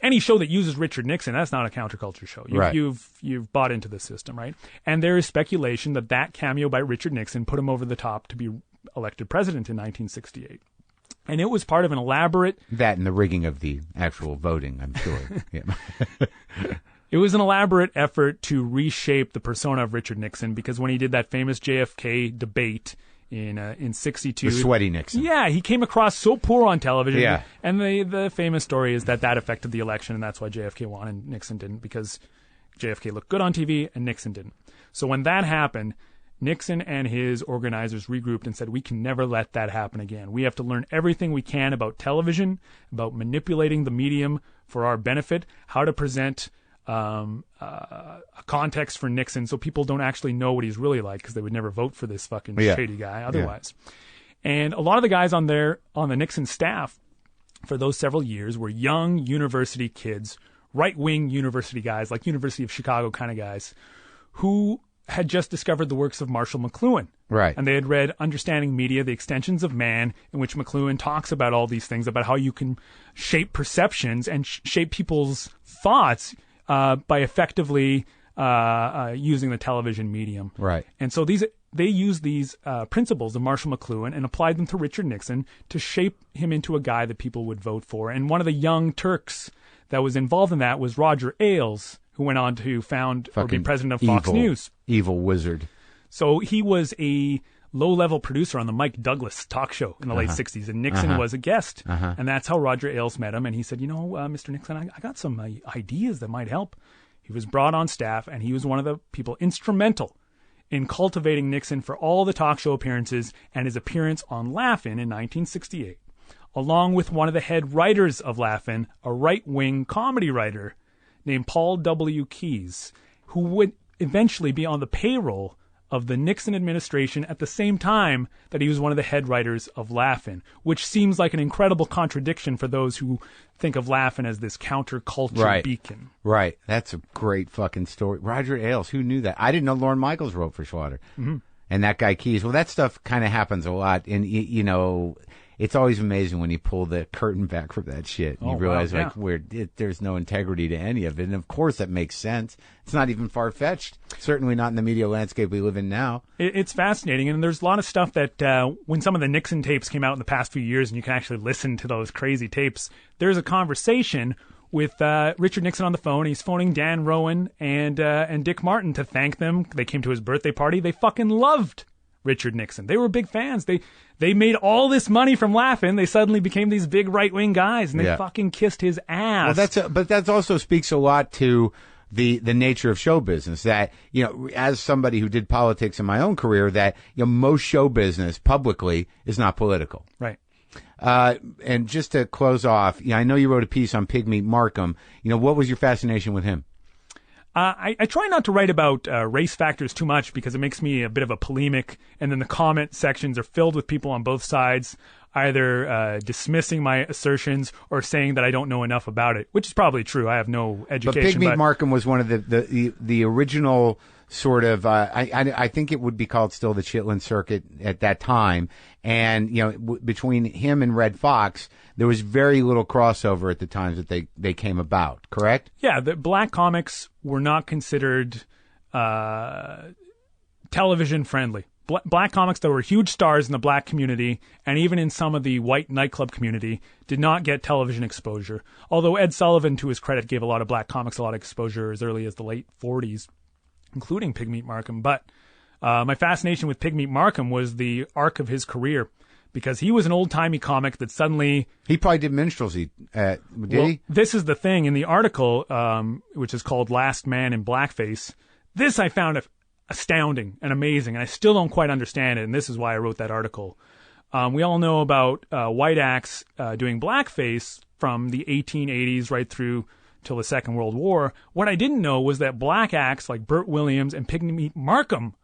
any show that uses Richard Nixon, that's not a counterculture show. You've bought into the system, right? And there is speculation that cameo by Richard Nixon put him over the top to be elected president in 1968. And it was part of an elaborate... That and the rigging of the actual voting, I'm sure. It was an elaborate effort to reshape the persona of Richard Nixon because when he did that famous JFK debate in 62. The sweaty Nixon. Yeah, he came across so poor on television. Yeah. And the famous story is that affected the election, and that's why JFK won and Nixon didn't, because JFK looked good on TV and Nixon didn't. So when that happened, Nixon and his organizers regrouped and said, we can never let that happen again. We have to learn everything we can about television, about manipulating the medium for our benefit, how to present a context for Nixon so people don't actually know what he's really like because they would never vote for this fucking shady guy otherwise. Yeah. And a lot of the guys on the Nixon staff for those several years were young university kids, right-wing university guys, like University of Chicago kind of guys, who had just discovered the works of Marshall McLuhan. Right. And they had read Understanding Media, The Extensions of Man, in which McLuhan talks about all these things, about how you can shape perceptions and shape people's thoughts by effectively using the television medium. Right. And so they used these principles of Marshall McLuhan and applied them to Richard Nixon to shape him into a guy that people would vote for. And one of the young Turks that was involved in that was Roger Ailes, who went on to found or be president of Fox News. Evil wizard. So he was a low-level producer on the Mike Douglas talk show in the late 60s, and Nixon was a guest. And that's how Roger Ailes met him. And he said, Mr. Nixon, I got some ideas that might help. He was brought on staff, and he was one of the people instrumental in cultivating Nixon for all the talk show appearances and his appearance on Laugh-In in 1968, along with one of the head writers of Laugh-In, a right-wing comedy writer named Paul W. Keyes, who would eventually be on the payroll of the Nixon administration at the same time that he was one of the head writers of Laugh-In, which seems like an incredible contradiction for those who think of Laugh-In as this counterculture beacon. Right. That's a great fucking story. Roger Ailes, who knew that? I didn't know Lorne Michaels wrote for Schwatter. Mm-hmm. And that guy Keyes. Well, that stuff kind of happens a lot. And, you know, it's always amazing when you pull the curtain back from that shit. And you realize, there's no integrity to any of it. And, of course, that makes sense. It's not even far-fetched. Certainly not in the media landscape we live in now. It's fascinating. And there's a lot of stuff that when some of the Nixon tapes came out in the past few years, and you can actually listen to those crazy tapes, there's a conversation with Richard Nixon on the phone. He's phoning Dan Rowan and Dick Martin to thank them. They came to his birthday party. They fucking loved Richard Nixon. They were big fans. They made all this money from Laugh-In. They suddenly became these big right-wing guys, and they fucking kissed his ass. Well, but that also speaks a lot to the nature of show business. That, you know, as somebody who did politics in my own career, that, you know, most show business publicly is not political. Right. And just to close off, I know you wrote a piece on Pigmeat Markham. You know, what was your fascination with him? I try not to write about race factors too much because it makes me a bit of a polemic, and then the comment sections are filled with people on both sides, either dismissing my assertions or saying that I don't know enough about it, which is probably true. I have no education. But Pigmeat Markham was one of the original sort of, I think it would be called still the Chitlin Circuit at that time. And, you know, between him and Red Fox, there was very little crossover at the times that they came about, correct? Yeah, the black comics were not considered television friendly. Black comics that were huge stars in the black community and even in some of the white nightclub community did not get television exposure. Although Ed Sullivan, to his credit, gave a lot of black comics a lot of exposure as early as the late 40s, including Pigmeat Markham. But my fascination with Pigmeat Markham was the arc of his career, because he was an old-timey comic that suddenly... He probably did minstrelsy, did he? This is the thing. In the article, which is called Last Man in Blackface, this I found astounding and amazing, and I still don't quite understand it, and this is why I wrote that article. We all know about white acts doing blackface from the 1880s right through till the Second World War. What I didn't know was that black acts like Burt Williams and Pigmeat Markham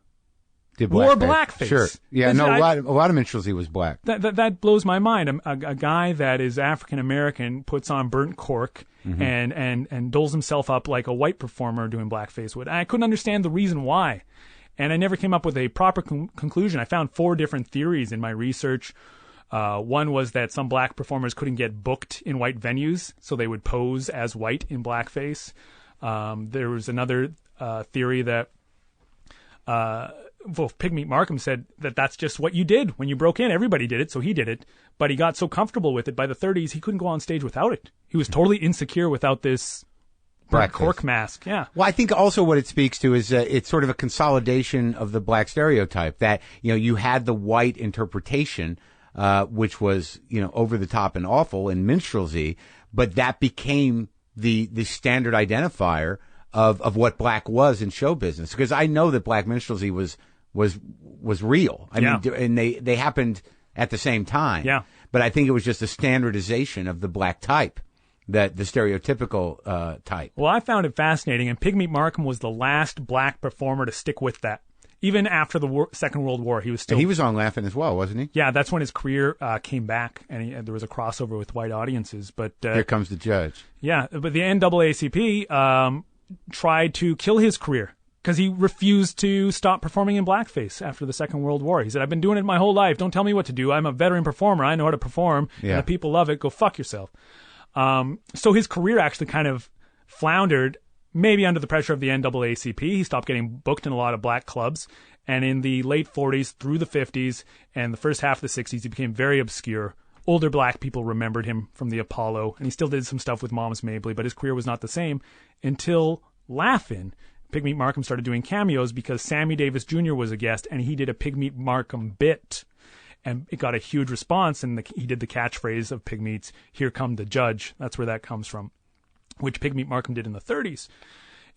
wore blackface. Sure. Yeah, a lot of minstrelsy was black. That blows my mind. A guy that is African American puts on burnt cork and doles himself up like a white performer doing blackface would. I couldn't understand the reason why. And I never came up with a proper conclusion. I found 4 different theories in my research. One was that some black performers couldn't get booked in white venues, so they would pose as white in blackface. There was another theory that Pigmeat Markham said that that's just what you did when you broke in. Everybody did it, so he did it. But he got so comfortable with it by the 30s, he couldn't go on stage without it. He was totally insecure without this black cork mask. Yeah. Well, I think also what it speaks to is it's sort of a consolidation of the black stereotype that, you know, you had the white interpretation, which was, you know, over the top and awful in minstrelsy, but that became the standard identifier of what black was in show business. Because I know that black minstrelsy was real. I mean, and they happened at the same time. Yeah. But I think it was just a standardization of the black type, the stereotypical type. Well, I found it fascinating, and Pigmeat Markham was the last black performer to stick with that. Even after the Second World War, he was still... And he was on Laugh-In as well, wasn't he? Yeah, that's when his career came back, and there was a crossover with white audiences. But Here Comes the Judge. Yeah, but the NAACP tried to kill his career because he refused to stop performing in blackface after the Second World War. He said, I've been doing it my whole life. Don't tell me what to do. I'm a veteran performer. I know how to perform. Yeah. And the people love it. Go fuck yourself. So his career actually kind of floundered, maybe under the pressure of the NAACP. He stopped getting booked in a lot of black clubs. And in the late 40s through the 50s and the first half of the 60s, he became very obscure. Older black people remembered him from the Apollo, and he still did some stuff with Moms Mabley, but his career was not the same until Laugh-In. Pigmeat Markham started doing cameos because Sammy Davis Jr. was a guest, and he did a Pigmeat Markham bit. And it got a huge response, and he did the catchphrase of Pigmeat's, "Here come the judge." That's where that comes from, which Pigmeat Markham did in the 30s.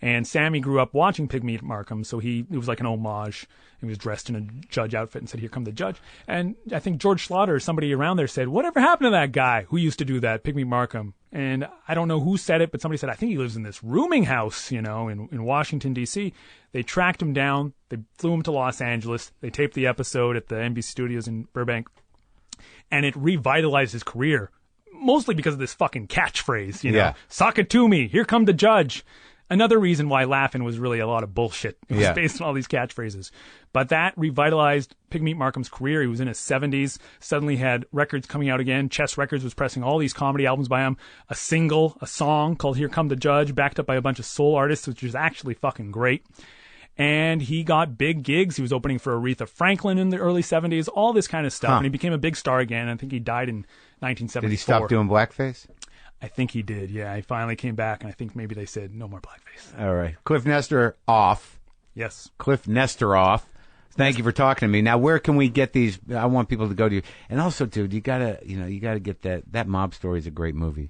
And Sammy grew up watching Pigmeat Markham, so it was like an homage. He was dressed in a judge outfit and said, "Here come the judge." And I think George Slaughter or somebody around there said, "Whatever happened to that guy who used to do that, Pigmeat Markham?" And I don't know who said it, but somebody said, I think he lives in this rooming house, you know, in Washington, D.C. They tracked him down. They flew him to Los Angeles. They taped the episode at the NBC studios in Burbank. And it revitalized his career, mostly because of this fucking catchphrase, you know, Sock it to me. Here come the judge. Another reason why Laugh-In was really a lot of bullshit. It was based on all these catchphrases. But that revitalized Pigmeat Markham's career. He was in his 70s, suddenly had records coming out again. Chess Records was pressing all these comedy albums by him. A song called Here Come the Judge, backed up by a bunch of soul artists, which was actually fucking great. And he got big gigs. He was opening for Aretha Franklin in the early 70s, all this kind of stuff. And he became a big star again. I think he died in 1974. Did he stop doing blackface? I think he did, yeah. He finally came back, and I think maybe they said, no more blackface. All right. Kliph Nesteroff. Yes. Kliph Nesteroff. Thank you for talking to me. Now, where can we get these? I want people to go to you. And also, dude, you gotta get that Mob Story is a great movie.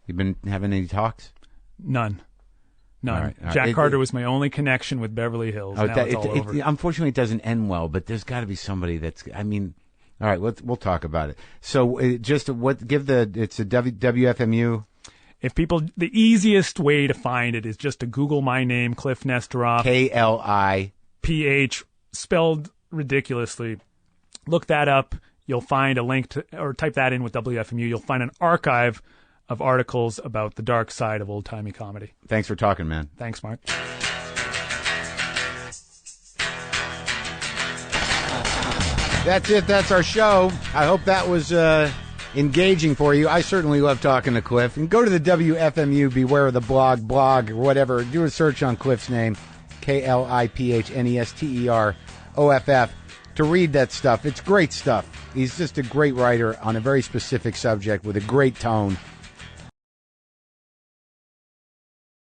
You been having any talks? None. All right. Jack Carter was my only connection with Beverly Hills. Now it's all over. Unfortunately, it doesn't end well, but there's got to be somebody that's, I mean, all right, we'll talk about it. So it's a WFMU. If people, the easiest way to find it is just to Google my name, Kliph Nesteroff. KLIPH, spelled ridiculously. Look that up. You'll find a link to, or type that in with WFMU. You'll find an archive of articles about the dark side of old-timey comedy. Thanks for talking, man. Thanks, Mark. That's it. That's our show. I hope that was engaging for you. I certainly love talking to Kliph. And go to the WFMU Beware of the blog, or whatever. Do a search on Kliph's name, KLIPHNESTEROFF, to read that stuff. It's great stuff. He's just a great writer on a very specific subject with a great tone.